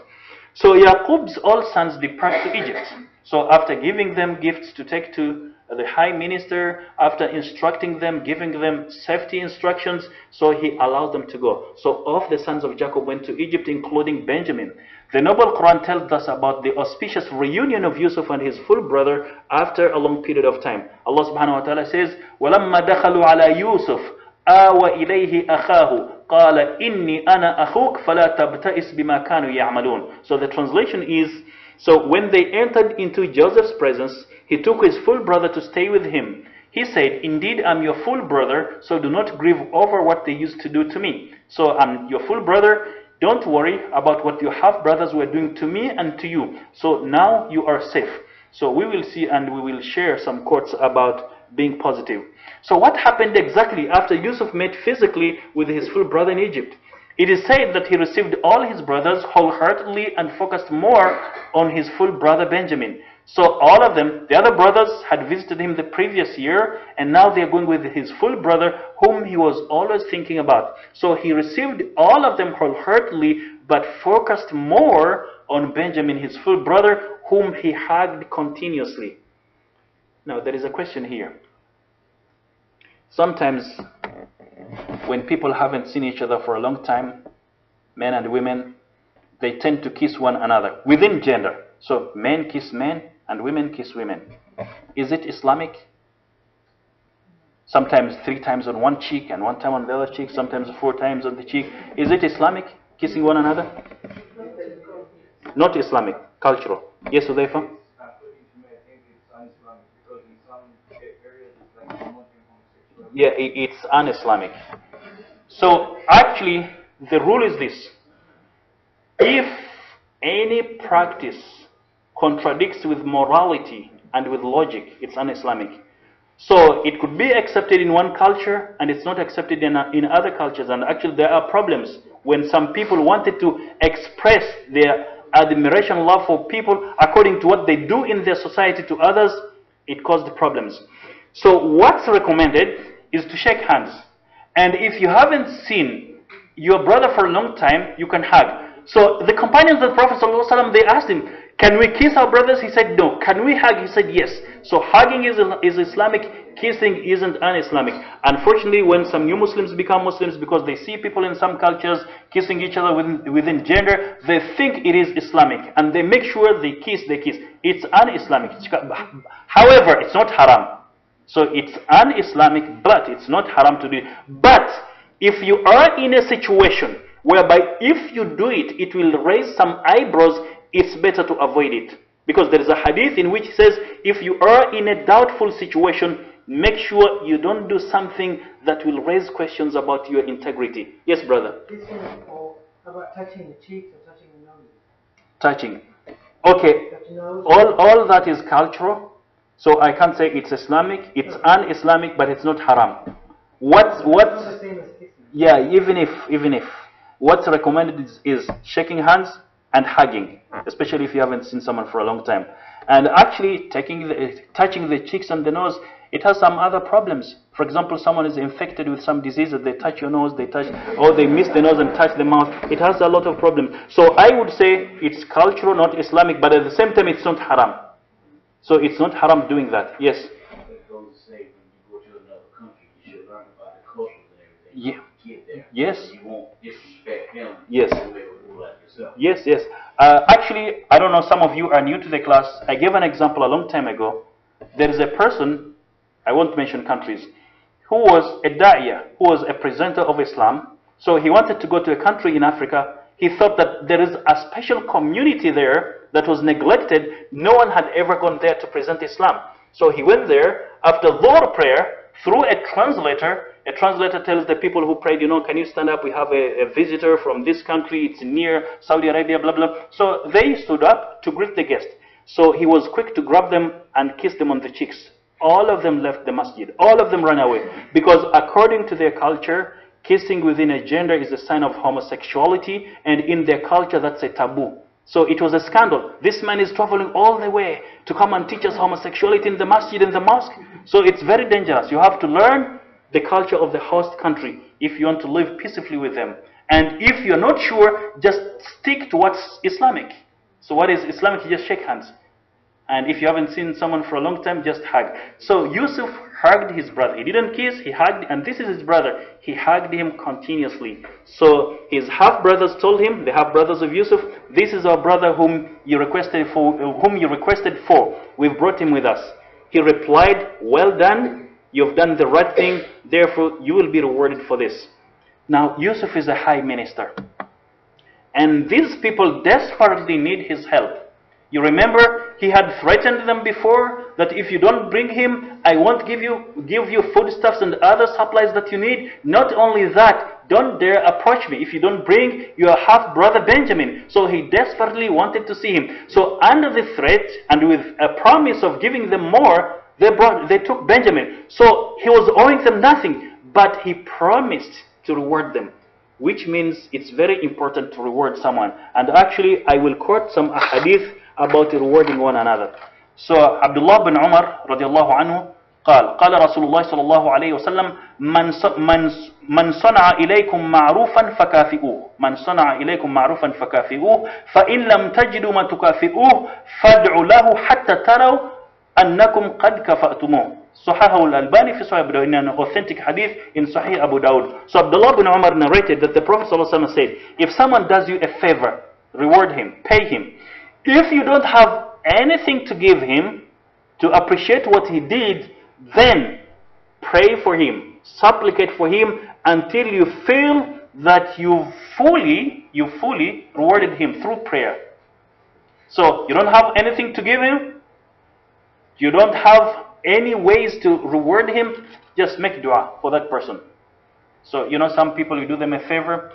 So Yaqub's all sons depart to Egypt. So after giving them gifts to take to the high minister, after instructing them, giving them safety instructions, so he allowed them to go. So all of the sons of Jacob went to Egypt, including Benjamin. The Noble Quran tells us about the auspicious reunion of Yusuf and his full brother after a long period of time. Allah subhanahu wa ta'ala says, وَلَمَّا دَخَلُوا عَلَى يُوسُف آوَى إِلَيْهِ أَخَاهُ قَالَ إِنِّي أَنَا أَخُوكَ فَلَا تَبْتَئِسْ بِمَا كَانُوا يَعْمَلُونَ. So the translation is, so when they entered into Joseph's presence, he took his full brother to stay with him. He said, indeed, I'm your full brother, so do not grieve over what they used to do to me. So I'm your full brother. Don't worry about what your half-brothers were doing to me and to you. So now you are safe. So we will see and we will share some quotes about being positive. So what happened exactly after Yusuf met physically with his full brother in Egypt? It is said that he received all his brothers wholeheartedly and focused more on his full brother Benjamin. So all of them, the other brothers had visited him the previous year, and now they are going with his full brother whom he was always thinking about. So he received all of them wholeheartedly, but focused more on Benjamin, his full brother, whom he hugged continuously. Now there is a question here. Sometimes when people haven't seen each other for a long time, men and women, they tend to kiss one another within gender. So men kiss men and women kiss women. Is it Islamic? Sometimes 3 times on one cheek and 1 time on the other cheek, sometimes 4 times on the cheek. Is it Islamic, kissing one another? Not Islamic, cultural. Yes, Udayfa? According to me, I think it's un-Islamic because in some areas it's like promoting homosexuality. Yeah, it's un-Islamic. So actually, the rule is this. If any practice contradicts with morality and with logic, it's un-Islamic. So it could be accepted in one culture and it's not accepted in other cultures. And actually there are problems when some people wanted to express their admiration, love for people according to what they do in their society to others. It caused problems. So what's recommended is to shake hands. And if you haven't seen your brother for a long time, you can hug. So the companions of the Prophet ﷺ, they asked him, can we kiss our brothers? He said no. Can we hug? He said yes. So hugging is Islamic, kissing isn't un-Islamic. Unfortunately, when some new Muslims become Muslims because they see people in some cultures kissing each other within gender, they think it is Islamic and they make sure they kiss. It's un-Islamic. However, it's not haram. So it's un-Islamic, but it's not haram to do it. But if you are in a situation whereby if you do it, it will raise some eyebrows, it's better to avoid it. Because there is a hadith in which it says, if you are in a doubtful situation, make sure you don't do something that will raise questions about your integrity. Yes, brother? This one is about touching the cheeks or touching the nose. Touching. Okay, all that is cultural, so I can't say it's Islamic. It's un-Islamic, but it's not haram. What's yeah, even if what's recommended is shaking hands and hugging, especially if you haven't seen someone for a long time. And actually, touching the cheeks and the nose, it has some other problems. For example, someone is infected with some disease, they touch your nose, or they miss the nose and touch the mouth. It has a lot of problems. So I would say it's cultural, not Islamic, but at the same time, it's not haram. So it's not haram doing that. Yes. It goes to say when you go to another country, you should learn about the cultures and everything. Yeah. Get there. Yes. So you won't disrespect him. Yes. The way you like yourself. Yes, yes. Actually, I don't know, some of you are new to the class. I gave an example a long time ago. There is a person, I won't mention countries, who was a da'iyah, who was a presenter of Islam. So he wanted to go to a country in Africa. He thought that there is a special community there that was neglected. No one had ever gone there to present Islam. So he went there after Dhuhr prayer through a translator. A translator tells the people who prayed, can you stand up? We have a visitor from this country. It's near Saudi Arabia, blah, blah. So they stood up to greet the guest. So he was quick to grab them and kiss them on the cheeks. All of them left the masjid. All of them ran away. Because according to their culture, kissing within a gender is a sign of homosexuality. And in their culture, that's a taboo. So it was a scandal. This man is traveling all the way to come and teach us homosexuality in the masjid, in the mosque. So it's very dangerous. You have to learn the culture of the host country if you want to live peacefully with them. And if you're not sure, just stick to what's Islamic. So what is Islamic? You just shake hands. And if you haven't seen someone for a long time, just hug. So Yusuf hugged his brother. He didn't kiss, he hugged, and this is his brother. He hugged him continuously. So his half-brothers told him, the half-brothers of Yusuf, this is our brother whom you requested for. We've brought him with us. He replied, well done, you've done the right thing, therefore you will be rewarded for this. Now Yusuf is a high minister. And these people desperately need his help. You remember, he had threatened them before that if you don't bring him, I won't give you foodstuffs and other supplies that you need. Not only that, don't dare approach me if you don't bring your half-brother Benjamin. So he desperately wanted to see him. So under the threat and with a promise of giving them more, they took Benjamin. So he was owing them nothing, but he promised to reward them. Which means it's very important to reward someone. And actually, I will quote some hadith about rewarding one another. So Abdullah bin Umar radiallahu anhu قال رسول الله صلى الله عليه وسلم من صنع إليكم معروفا فكافئوه من صنع إليكم معروفا فكافئوه فإن لم تجدوا ما تكافئوه فادعوا له حتى تروا أنكم قد كفأتموه. صححه الألباني في صحيح أبو داود, in an authentic hadith in Sahih Abu Dawud. So Abdullah bin Umar narrated that the Prophet ﷺ said, if someone does you a favor, reward him, pay him. If you don't have anything to give him to appreciate what he did, then pray for him, supplicate for him until you feel that you fully rewarded him through prayer. So you don't have anything to give him, you don't have any ways to reward him, just make dua for that person. So some people, you do them a favor,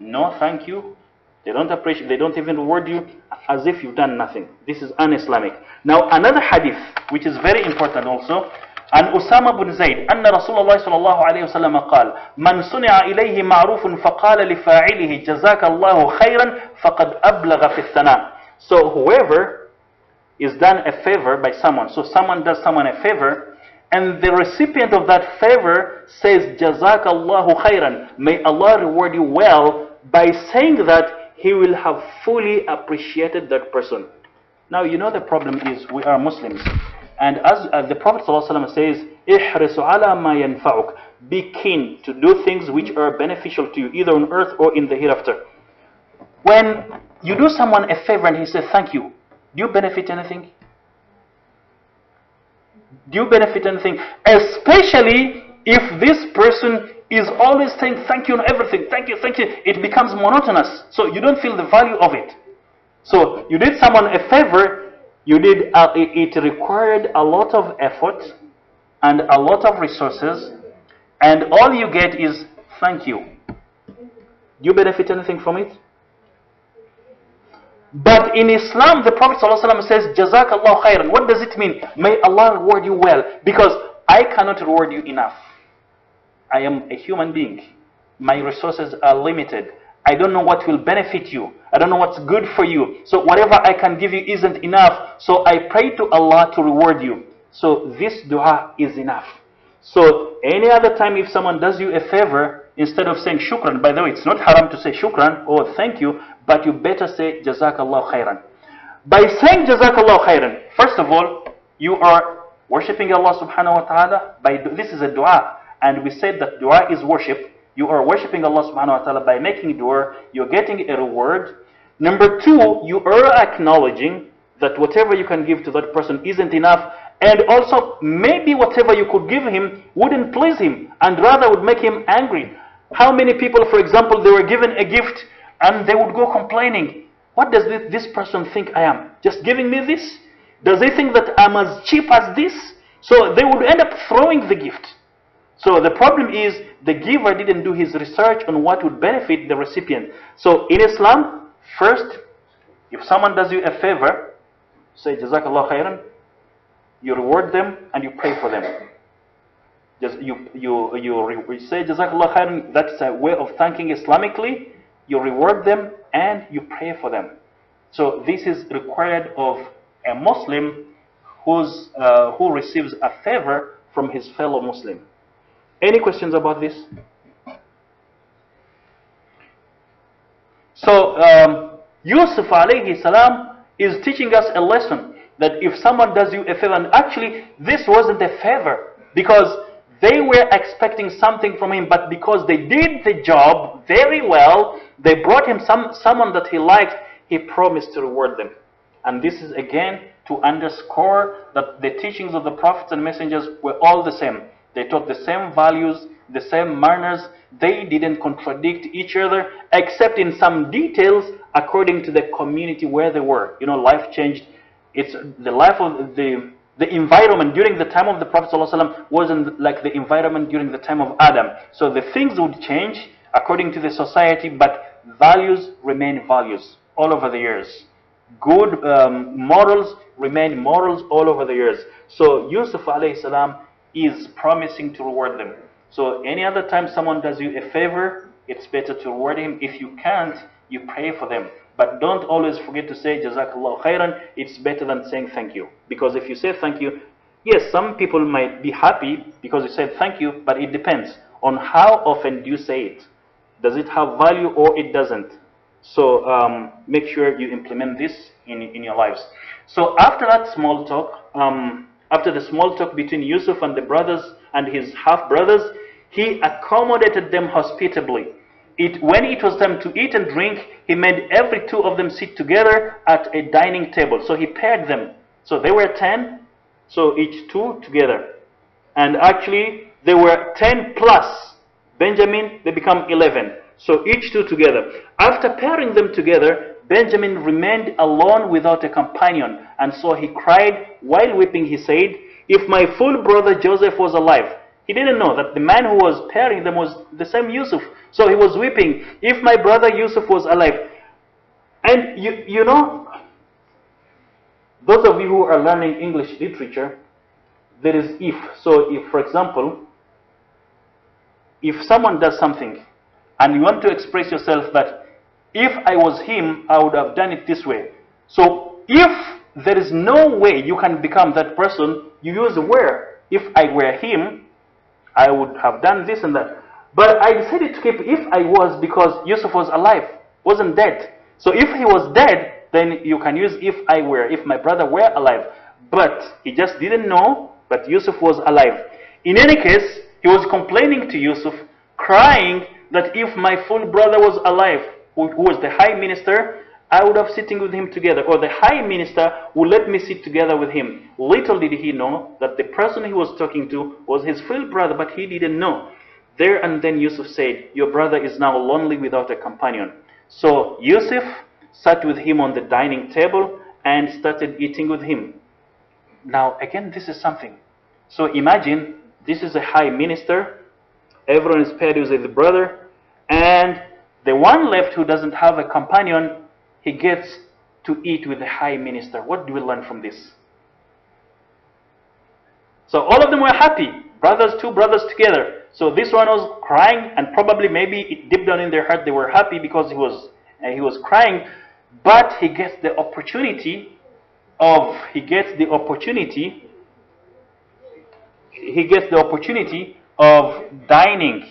no thank you, they don't appreciate, they don't even reward you, as if you've done nothing. This is un-Islamic. Now another hadith which is very important also, عن أسامة بن زيد أن رسول الله صلى الله عليه وسلم قال من صنع إليه معروف فقال لفاعله جزاك الله خيرا فقد أبلغ في الثناء. So whoever is done a favor by someone, so someone does someone a favor, and the recipient of that favor says جزاك الله خيرا, may Allah reward you well, by saying that he will have fully appreciated that person. Now the problem is we are Muslims. And as the Prophet ﷺ says, احرص على ما ينفعك, be keen to do things which are beneficial to you, either on earth or in the hereafter. When you do someone a favor and he says thank you, do you benefit anything? Do you benefit anything? Especially if this person is always saying thank you on everything, thank you, it becomes monotonous. So you don't feel the value of it. So you did someone a favor, it required a lot of effort and a lot of resources, and all you get is thank you. Do you benefit anything from it? But in Islam, the Prophet ﷺ says, Jazakallah khairan. What does it mean? May Allah reward you well. Because I cannot reward you enough. I am a human being. My resources are limited. I don't know what will benefit you. I don't know what's good for you. So whatever I can give you isn't enough. So I pray to Allah to reward you. So this dua is enough. So any other time if someone does you a favor, instead of saying shukran, by the way, it's not haram to say shukran or thank you, but you better say jazakallah khairan. By saying jazakallah khairan, first of all, you are worshipping Allah subhanahu wa ta'ala. This is a dua. And we said that dua is worship. You are worshipping Allah subhanahu wa ta'ala by making dua. You're getting a reward. Number two, you are acknowledging that whatever you can give to that person isn't enough. And also, maybe whatever you could give him wouldn't please him and rather would make him angry. How many people, for example, they were given a gift and they would go complaining. What does this person think I am? Just giving me this? Does he think that I'm as cheap as this? So they would end up throwing the gift. So the problem is the giver didn't do his research on what would benefit the recipient. So in Islam, first, if someone does you a favor, say Jazakallah khairan, you reward them and you pray for them. Just you say Jazakallah khairan, that's a way of thanking Islamically. You reward them and you pray for them. So this is required of a Muslim who receives a favor from his fellow Muslim. Any questions about this? So Yusuf alayhi salam is teaching us a lesson that if someone does you a favor, and actually this wasn't a favor because they were expecting something from him, but because they did the job very well, they brought him someone that he liked, he promised to reward them. And this is again to underscore that the teachings of the prophets and messengers were all the same. They taught the same values, the same manners. They didn't contradict each other except in some details according to the community where they were. You know, life changed. It's the life of the environment during the time of the Prophet ﷺ wasn't like the environment during the time of Adam. So the things would change according to the society, but values remain values all over the years. Good morals remain morals all over the years. So Yusuf alayhi salam is promising to reward them. So any other time someone does you a favor, it's better to reward him. If you can't, you pray for them. But don't always forget to say Jazakallah khairan. It's better than saying thank you. Because if you say thank you, yes, some people might be happy because you said thank you, but it depends on how often do you say it. Does it have value or it doesn't? So make sure you implement this in your lives. So after that small talk, after the small talk between Yusuf and the brothers and his half-brothers, he accommodated them hospitably. When it was time to eat and drink, he made every two of them sit together at a dining table. So he paired them. So they were 10, so each two together. And actually, they were 10 plus Benjamin, they become 11. So each two together. After pairing them together, Benjamin remained alone without a companion. And so he cried. While weeping, he said, "If my full brother Joseph was alive." He didn't know that the man who was pairing them was the same Yusuf. So he was weeping. If my brother Yusuf was alive. And you know, those of you who are learning English literature, there is if. So if, for example, if someone does something and you want to express yourself that if I was him, I would have done it this way. So if there is no way you can become that person, you use were. If I were him, I would have done this and that. But I decided to keep if I was because Yusuf was alive, wasn't dead. So if he was dead, then you can use if I were, if my brother were alive. But he just didn't know that Yusuf was alive. In any case, he was complaining to Yusuf, crying that if my full brother was alive, who was the high minister, I would have sitting with him together, or the high minister would let me sit together with him. Little did he know that the person he was talking to was his full brother, but he didn't know. There and then Yusuf said, "Your brother is now lonely without a companion." So Yusuf sat with him on the dining table and started eating with him. Now again, this is something. So imagine, this is a high minister, everyone is paired with his brother, and the one left who doesn't have a companion, he gets to eat with the high minister. What do we learn from this? So all of them were happy, brothers, two brothers together. So this one was crying, and probably maybe it deep down in their heart they were happy because he was crying, but he gets the opportunity of dining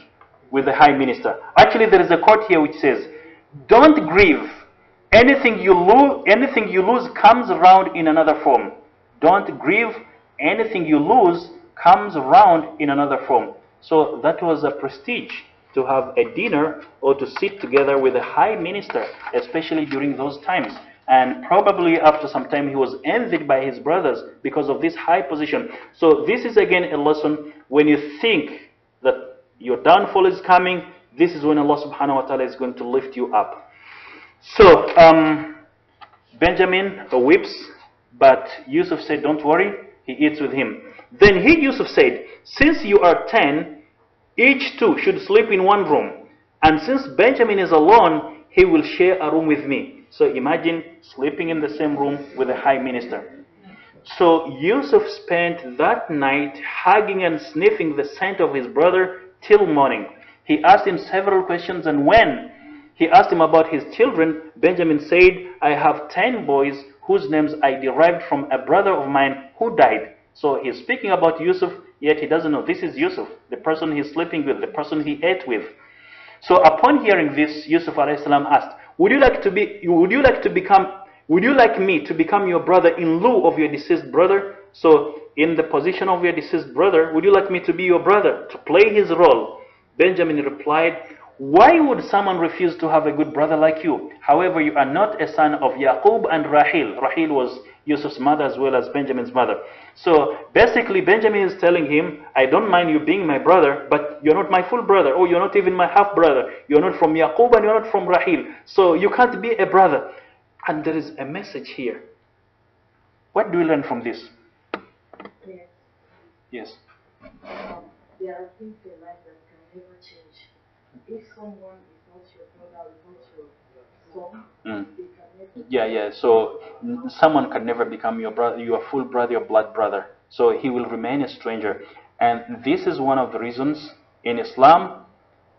with the high minister. Actually, there is a quote here which says, "Don't grieve. Anything you lose comes around in another form. Don't grieve. Anything you lose comes around in another form." So that was a prestige to have a dinner or to sit together with a high minister, especially during those times. And probably after some time he was envied by his brothers because of this high position. So this is again a lesson: when you think that your downfall is coming, this is when Allah subhanahu wa ta'ala is going to lift you up. So Benjamin weeps, but Yusuf said, "Don't worry," he eats with him. Then Yusuf said, "Since you are 10, each two should sleep in one room. And since Benjamin is alone, he will share a room with me." So imagine sleeping in the same room with a high minister. So Yusuf spent that night hugging and sniffing the scent of his brother till morning. He asked him several questions, and when he asked him about his children, Benjamin said, "I have 10 boys whose names I derived from a brother of mine who died." So he's speaking about Yusuf, yet he doesn't know this is Yusuf, the person he's sleeping with, the person he ate with. So upon hearing this, Yusuf alayhi salam asked, Would you like me to become your brother in lieu of your deceased brother? So in the position of your deceased brother, would you like me to be your brother, to play his role? Benjamin replied, "Why would someone refuse to have a good brother like you? However, you are not a son of Yaqub and Rahil." Rahil was Yusuf's mother as well as Benjamin's mother. So basically Benjamin is telling him, "I don't mind you being my brother, but you're not my full brother, or you're not even my half brother. You're not from Yaqub and you're not from Rahil. So you can't be a brother." And there is a message here. What do we learn from this? Yes. Yes. There are things in life that can never change. If someone is not your brother, is not your son, they can never. Yeah. So someone can never become your brother, your full brother, your blood brother. So he will remain a stranger. And this is one of the reasons in Islam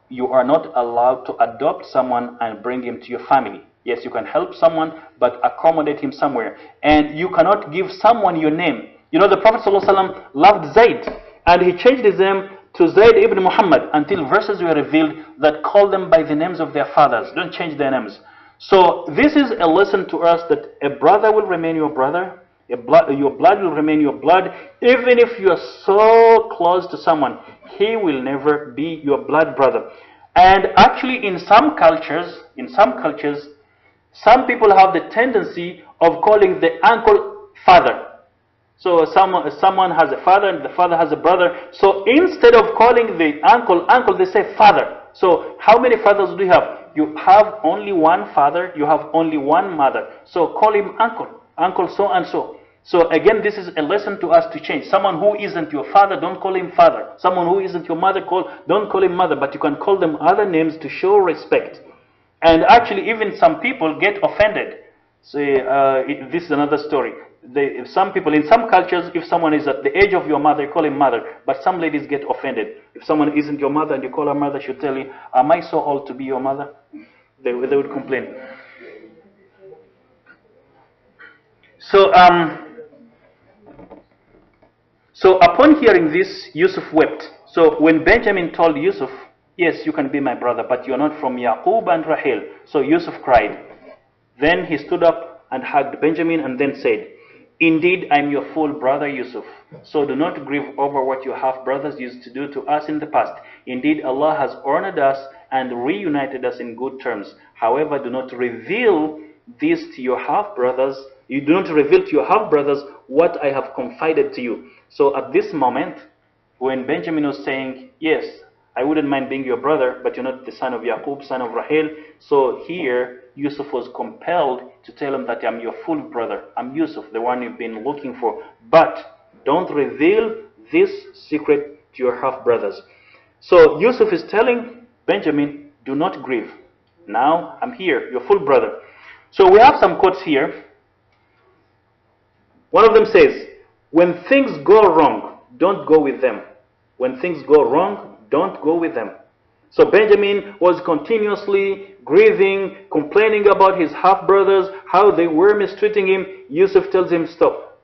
you are not allowed to adopt someone and bring him to your family. Yes, you can help someone, but accommodate him somewhere. And you cannot give someone your name. You know, the Prophet ﷺ loved Zayd, and he changed his name to Zayd ibn Muhammad until verses were revealed that call them by the names of their fathers. Don't change their names. So this is a lesson to us that a brother will remain your brother, your blood will remain your blood. Even if you are so close to someone, he will never be your blood brother. And actually in some cultures, some people have the tendency of calling the uncle father. So someone has a father and the father has a brother. So instead of calling the uncle, they say father. So how many fathers do you have? You have only one father, you have only one mother. So call him uncle so and so. So again, this is a lesson to us to change. Someone who isn't your father, don't call him father. Someone who isn't your mother, don't call him mother, but you can call them other names to show respect. And actually, even some people get offended. So this is another story. Some people, in some cultures, if someone is at the age of your mother, you call him mother. But some ladies get offended. If someone isn't your mother and you call her mother, she'll tell you, "Am I so old to be your mother?" They would complain. So upon hearing this, Yusuf wept. So when Benjamin told Yusuf, "Yes, you can be my brother, but you're not from Yaqub and Rahil." So Yusuf cried. Then he stood up and hugged Benjamin and then said, "Indeed, I'm your full brother Yusuf. So do not grieve over what your half-brothers used to do to us in the past. Indeed, Allah has honored us and reunited us in good terms. However, do not reveal this to your half-brothers. You do not reveal to your half-brothers what I have confided to you." So at this moment, when Benjamin was saying, "Yes, I wouldn't mind being your brother, but you're not the son of Yaqub, son of Rahil." So here, Yusuf was compelled to tell him that I'm your full brother. I'm Yusuf, the one you've been looking for. But don't reveal this secret to your half-brothers. So Yusuf is telling Benjamin, do not grieve. Now I'm here, your full brother. So we have some quotes here. One of them says, when things go wrong, don't go with them. When things go wrong, don't go with them. So Benjamin was continuously grieving, complaining about his half-brothers, how they were mistreating him. Yusuf tells him, stop.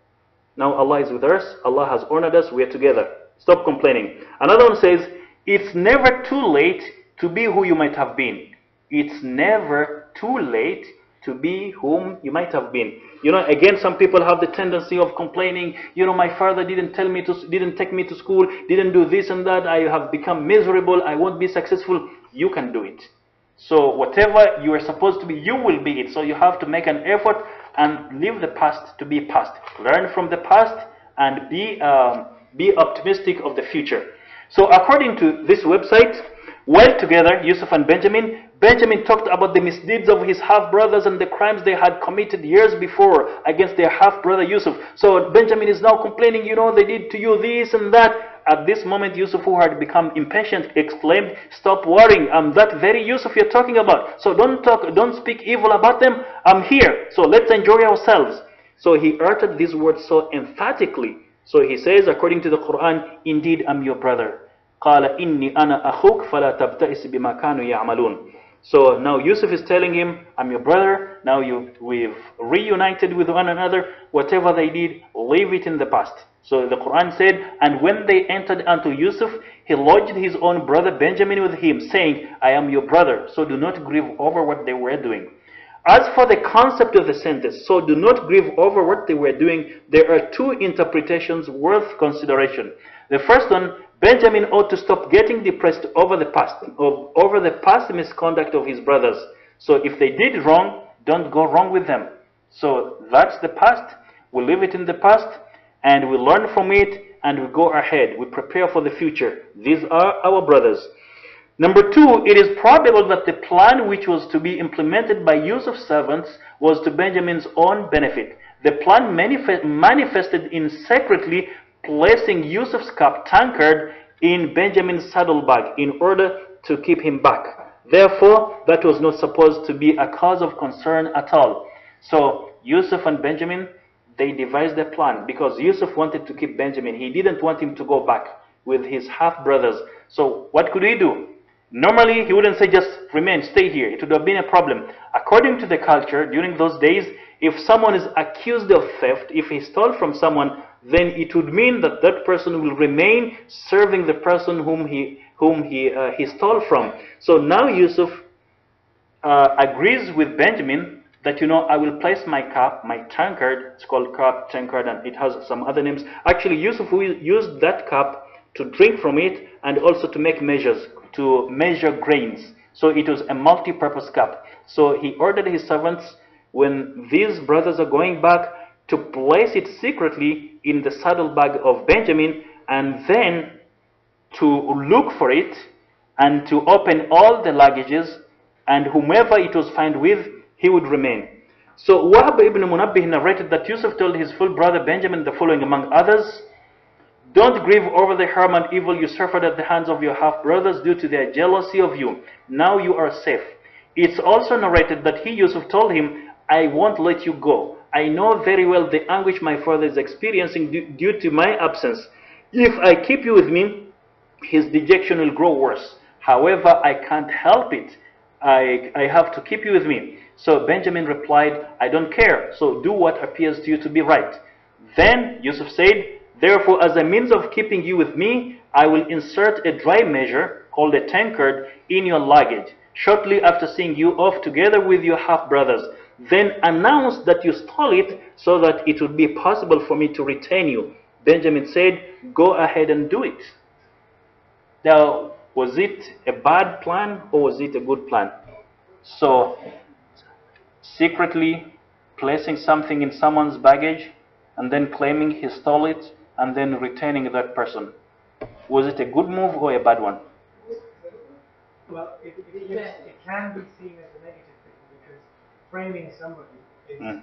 Now Allah is with us. Allah has honored us. We are together. Stop complaining. Another one says, it's never too late to be who you might have been. It's never too late to be whom you might have been. You know, again, some people have the tendency of complaining, you know, my father didn't take me to school, didn't do this and that, I have become miserable, I won't be successful. You can do it. So whatever you are supposed to be, you will be it. So you have to make an effort and leave the past to be past. Learn from the past and be optimistic of the future. So according to this website, while together, Yusuf and Benjamin talked about the misdeeds of his half-brothers and the crimes they had committed years before against their half-brother Yusuf. So Benjamin is now complaining, you know, they did to you this and that. At this moment, Yusuf, who had become impatient, exclaimed, stop worrying, I'm that very Yusuf you're talking about. So don't speak evil about them, I'm here. So let's enjoy ourselves. So he uttered these words so emphatically. So he says, according to the Quran, indeed I'm your brother. قال إني أنا أخوك فلا تبتئس بما كانوا يعملون. So now Yusuf is telling him, I'm your brother, now we've reunited with one another, whatever they did, leave it in the past. So the Quran said, and when they entered unto Yusuf, he lodged his own brother Benjamin with him, saying, I am your brother, so do not grieve over what they were doing. As for the concept of the sentence, so do not grieve over what they were doing, there are two interpretations worth consideration. The first one, Benjamin ought to stop getting depressed over the past misconduct of his brothers. So if they did wrong, don't go wrong with them. So that's the past. We leave it in the past and we learn from it and we go ahead. We prepare for the future. These are our brothers. Number two, it is probable that the plan which was to be implemented by Yusuf's servants was to Benjamin's own benefit. The plan manifested in secretly placing Yusuf's cup tankard in Benjamin's saddlebag in order to keep him back. Therefore, that was not supposed to be a cause of concern at all. So Yusuf and Benjamin, they devised a plan because Yusuf wanted to keep Benjamin. He didn't want him to go back with his half-brothers. So what could he do? Normally, he wouldn't say just remain, stay here. It would have been a problem. According to the culture, during those days, if someone is accused of theft, if he stole from someone, then it would mean that that person will remain serving the person whom he stole from. So now Yusuf agrees with Benjamin that, you know, I will place my cup, my tankard, it's called cup, tankard, and it has some other names. Actually, Yusuf used that cup to drink from it and also to make measures, to measure grains. So it was a multi-purpose cup. So he ordered his servants, when these brothers are going back, to place it secretly in the saddlebag of Benjamin and then to look for it and to open all the luggages, and whomever it was found with, he would remain. So Wahab ibn Munabbih narrated that Yusuf told his full brother Benjamin the following, among others: don't grieve over the harm and evil you suffered at the hands of your half-brothers due to their jealousy of you. Now you are safe. It's also narrated that he, Yusuf, told him, I won't let you go. I know very well the anguish my father is experiencing due to my absence. If I keep you with me, his dejection will grow worse. However, I can't help it. I have to keep you with me. So Benjamin replied, I don't care. So do what appears to you to be right. Then Yusuf said, therefore, as a means of keeping you with me, I will insert a dry measure called a tankard in your luggage shortly after seeing you off together with your half-brothers. Then announce that you stole it so that it would be possible for me to retain you. Benjamin said, go ahead and do it. Now, was it a bad plan or was it a good plan? So, secretly placing something in someone's baggage and then claiming he stole it and then retaining that person. Was it a good move or a bad one? Well, it can be seen as a negative thing because framing somebody is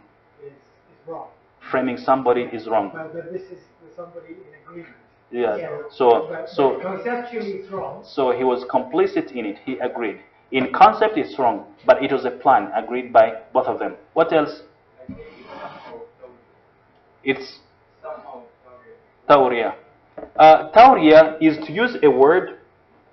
wrong. Framing somebody is wrong. But this is with somebody in agreement. Yeah. But So conceptually it's wrong. So he was complicit in it. He agreed. In concept, it's wrong, but it was a plan agreed by both of them. What else? It's tawriya. Tawriya is to use a word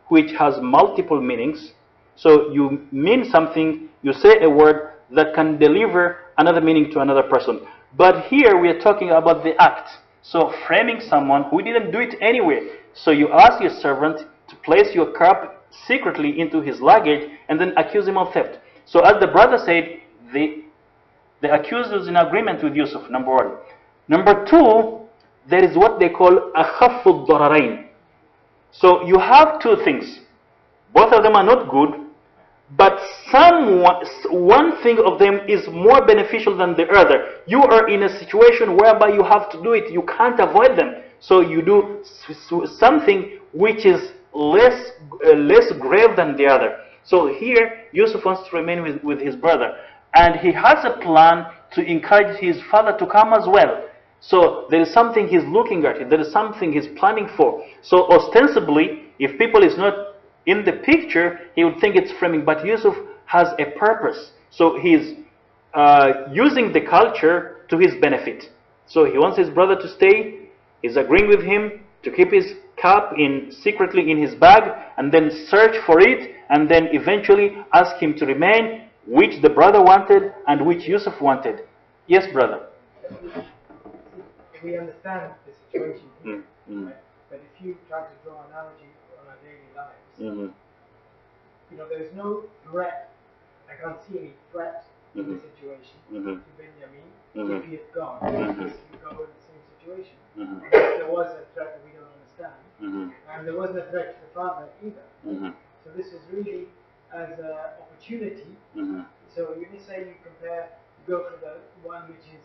which has multiple meanings. So you mean something, you say a word that can deliver another meaning to another person. But here we are talking about the act. So framing someone who didn't do it anyway. So you ask your servant to place your cup secretly into his luggage and then accuse him of theft. So as the brother said, the accused was in agreement with Yusuf, number one. Number two, there is what they call akhaffu dararain. So you have two things. Both of them are not good, but one thing of them is more beneficial than the other. You are in a situation whereby you have to do it. You can't avoid them. So you do something which is less grave than the other. So here, Yusuf wants to remain with his brother. And he has a plan to encourage his father to come as well. So there is something he's looking at. There is something he's planning for. So ostensibly, if people is not in the picture, he would think it's framing. But Yusuf has a purpose. So he's using the culture to his benefit. So he wants his brother to stay. He's agreeing with him to keep his cup secretly in his bag, and then search for it, and then eventually ask him to remain, which the brother wanted and which Yusuf wanted. Yes, brother. We understand the situation here, right? But if you try to draw an analogy on our daily lives, you know, there's no threat. I can't see any threat in the situation to Benjamin if he had gone. Because we go in the same situation. If there was a threat that we don't understand, and there wasn't a threat to the father either. So this is really as an opportunity. So you can say you go for the one which is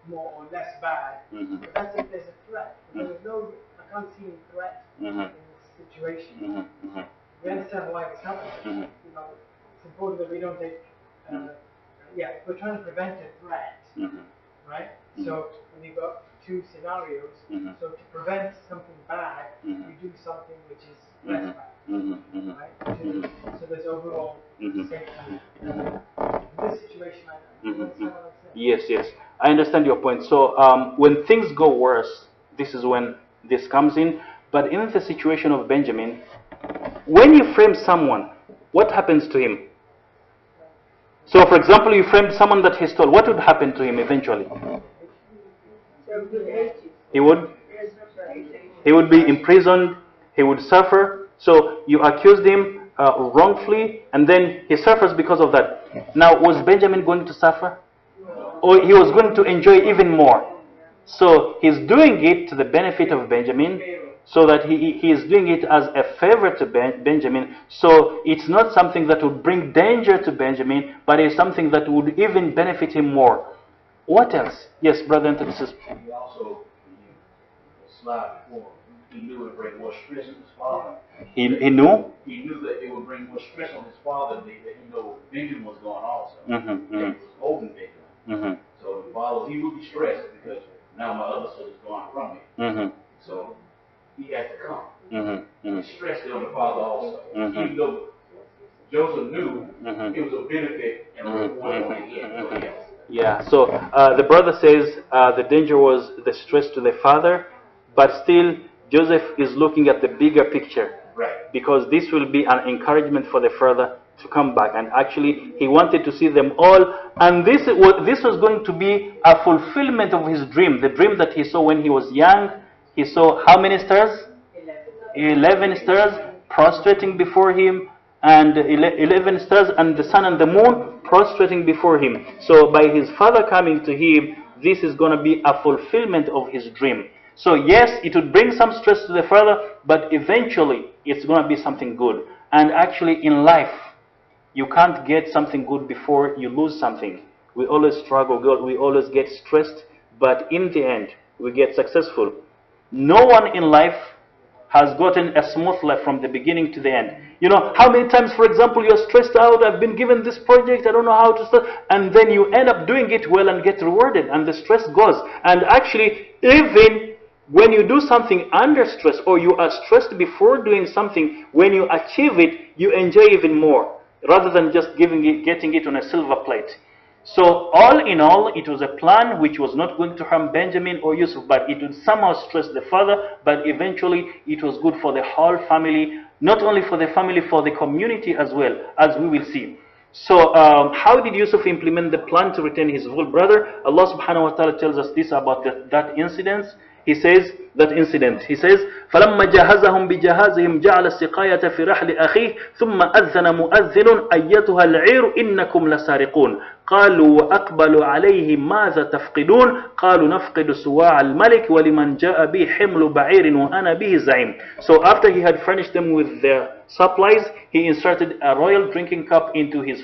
more or less bad, but that's if there's a threat. There is no, I can't see any threat in this situation. We understand why this happens. You know, it's important that we don't take. We're trying to prevent a threat, right? So when you've got two scenarios, so to prevent something bad, you do something which is less bad, right? So there's overall safety. In this situation, I understand what I'm saying. Yes. I understand your point. So when things go worse, this is when this comes in. But in the situation of Benjamin, when you frame someone, what happens to him? So for example, you framed someone that he stole. What would happen to him eventually? He would be imprisoned. He would suffer. So you accused him wrongfully, and then he suffers because of that. Now, was Benjamin going to suffer? Or he was going to enjoy even more? So he's doing it to the benefit of Benjamin, so that he is doing it as a favor to Benjamin. So it's not something that would bring danger to Benjamin, but it's something that would even benefit him more. What else? Yes, brother Antithesis. He also, slide before, he knew it would bring more stress on his father. He knew? He knew that it would bring more stress on his father, that he knew Benjamin was going also. He was holding Benjamin. So the father, he would be stressed because now my other son is gone from me. So he had to come. He stressed it on the father also. Even though Joseph knew it was a benefit and a reward for him. Yeah, so the brother says the danger was the stress to the father, but still Joseph is looking at the bigger picture. Right. Because this will be an encouragement for the father to come back. And actually, he wanted to see them all. And this was going to be a fulfillment of his dream. The dream that he saw when he was young. He saw how many stars? 11 stars prostrating before him. And 11 stars and the sun and the moon prostrating before him. So by his father coming to him, this is going to be a fulfillment of his dream. So yes, it would bring some stress to the father, but eventually it's going to be something good. And actually in life, you can't get something good before you lose something. We always struggle, we always get stressed, but in the end, we get successful. No one in life has gotten a smooth life from the beginning to the end. You know, how many times, for example, you're stressed out, I've been given this project, I don't know how to start, and then you end up doing it well and get rewarded, and the stress goes. And actually, even when you do something under stress, or you are stressed before doing something, when you achieve it, you enjoy even more. rather than just getting it on a silver plate. So all in all, it was a plan which was not going to harm Benjamin or Yusuf, but it would somehow stress the father, but eventually it was good for the whole family, not only for the family, for the community as well, as we will see. So how did Yusuf implement the plan to retain his full brother? Allah subhanahu wa ta'ala tells us this about that incident. He says, فَلَمَّا جَهَزَهُمْ بِجَهَازِهِمْ جَعَلَ السِّقَايَةَ فِي رَحْلِ أَخِيهِ ثُمَّ أَذَّنَ مُؤَذِّنٌ أَيَّتُهَا الْعِيرُ إِنَّكُمْ لَسَارِقُونَ قالوا وأقبلوا عليه ماذا تفقدون قالوا نفقد سواع الملك ولمن جاء به حمل بعير وأنا به زعيم. So after he had furnished them with their supplies, he inserted a royal drinking cup into his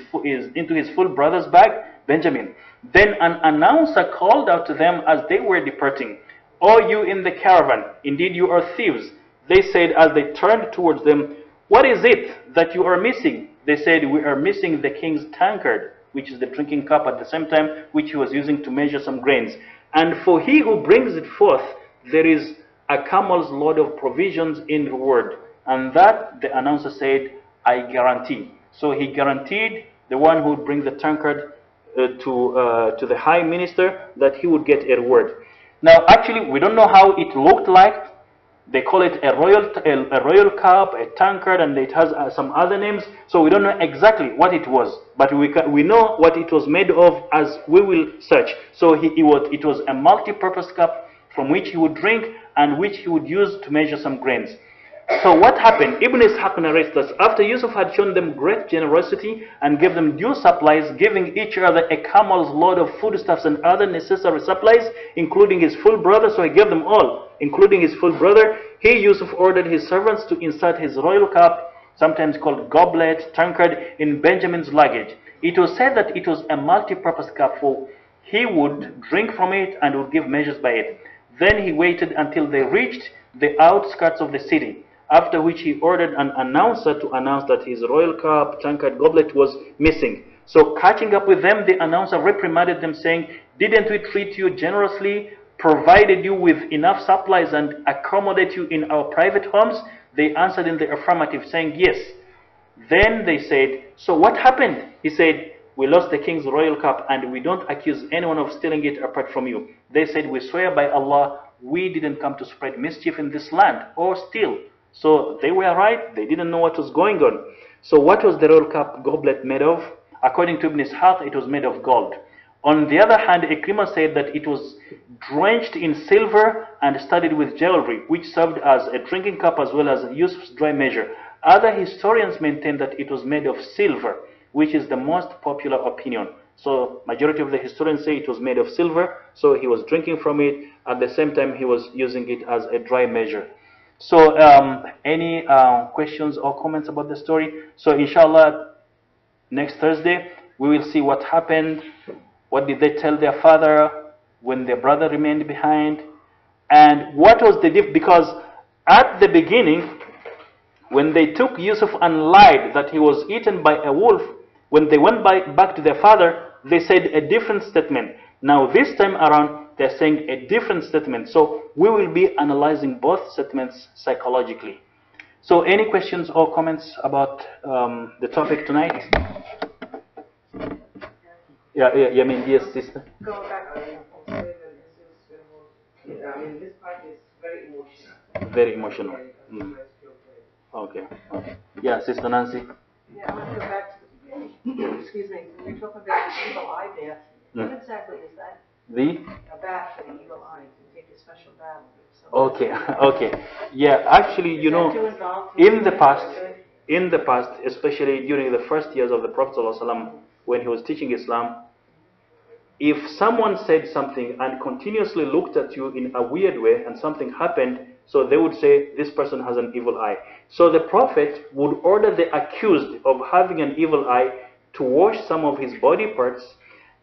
full brother's bag, Benjamin. Then an announcer called out to them as they were departing, "O you in the caravan, indeed you are thieves." They said as they turned towards them, "What is it that you are missing?" They said, "We are missing the king's tankard," which is the drinking cup at the same time, which he was using to measure some grains. "And for he who brings it forth, there is a camel's load of provisions in reward." And that, the announcer said, "I guarantee." So he guaranteed the one who would bring the tankard to the high minister that he would get a reward. Now, actually, we don't know how it looked like. They call it a royal cup, a tankard, and it has some other names. So we don't know exactly what it was, but we know what it was made of as we will search. So it was a multi-purpose cup from which he would drink and which he would use to measure some grains. So what happened? Ibn Ishaq narrates that after Yusuf had shown them great generosity and gave them due supplies, giving each other a camel's load of foodstuffs and other necessary supplies, including his full brother, so he gave them all, including his full brother, he, Yusuf, ordered his servants to insert his royal cup, sometimes called goblet, tankard, in Benjamin's luggage. It was said that it was a multi-purpose cup, for he would drink from it and would give measures by it. Then he waited until they reached the outskirts of the city, after which he ordered an announcer to announce that his royal cup, tankard, goblet was missing. So catching up with them, the announcer reprimanded them, saying, "Didn't we treat you generously, provided you with enough supplies, and accommodate you in our private homes?" They answered in the affirmative, saying, "Yes." Then they said, "So what happened?" He said, "We lost the king's royal cup, and we don't accuse anyone of stealing it apart from you." They said, "We swear by Allah, we didn't come to spread mischief in this land or steal." So they were right, they didn't know what was going on. So what was the royal cup goblet made of? According to Ibn Ishaq, it was made of gold. On the other hand, Ikrimah said that it was drenched in silver and studded with jewelry, which served as a drinking cup as well as Yusuf's dry measure. Other historians maintain that it was made of silver, which is the most popular opinion. So majority of the historians say it was made of silver, so he was drinking from it. At the same time, he was using it as a dry measure. So any questions or comments about the story? So inshallah, next Thursday, we will see what happened. What did they tell their father when their brother remained behind? And what was the difference? Because at the beginning, when they took Yusuf and lied that he was eaten by a wolf, when they went back to their father, they said a different statement. Now this time around, they're saying a different statement. So we will be analyzing both statements psychologically. So any questions or comments about the topic tonight? Yeah, I mean, yes, sister. Going back on I mean, this part is very emotional. Very emotional. Okay. Yeah, Sister Nancy. Yeah, I want to go back to the beginning. Excuse me. When you talk about the evil eye bath, what exactly is that? A bath for the evil eye. To take a special bath. Okay. Yeah, actually, you know, in the past, especially during the first years of the Prophet ﷺ, when he was teaching Islam, if someone said something and continuously looked at you in a weird way and something happened, so they would say this person has an evil eye. So the Prophet would order the accused of having an evil eye to wash some of his body parts,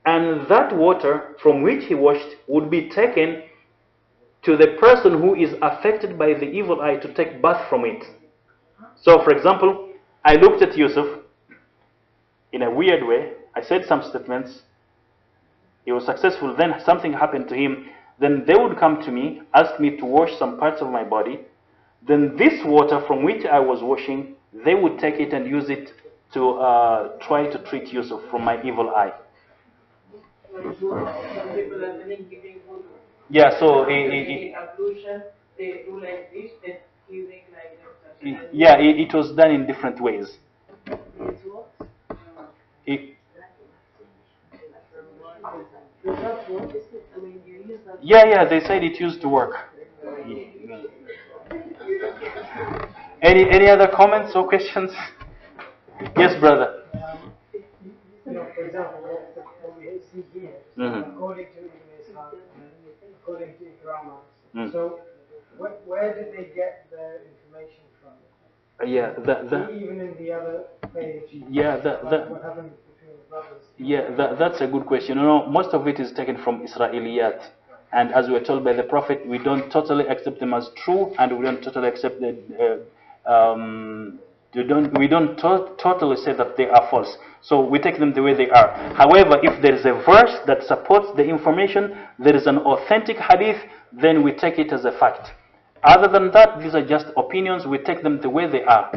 and that water from which he washed would be taken to the person who is affected by the evil eye to take bath from it. So for example, I looked at Yusuf in a weird way, I said some statements, he was successful, then something happened to him, then they would come to me, ask me to wash some parts of my body, then this water from which I was washing, they would take it and use it to try to treat Yusuf from my evil eye. Some people are giving voodoo. Yeah, so ablution, they do like this, they giving like that. yeah, it was done in different ways. Yeah, they said it used to work. Any other comments or questions? Yes, brother. For example, what we see here, according to Islam, according to Ikrama, so where did they get their information from? Yeah, even in the other page. Yeah, what happened between the brothers? Yeah, that's a good question. Most of it is taken from Israeliyat, and as we were told by the Prophet, we don't totally accept them as true, and we don't totally accept the. We don't totally say that they are false. So we take them the way they are. However, if there is a verse that supports the information, there is an authentic hadith, then we take it as a fact. Other than that, these are just opinions. We take them the way they are.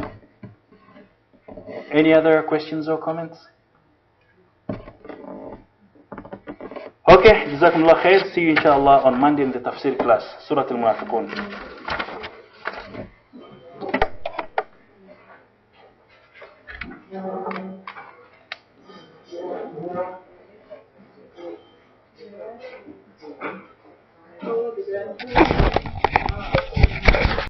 Any other questions or comments? Okay, Jazakumullah khair. See you inshallah on Monday in the tafsir class, Surah Al-Munafiqun.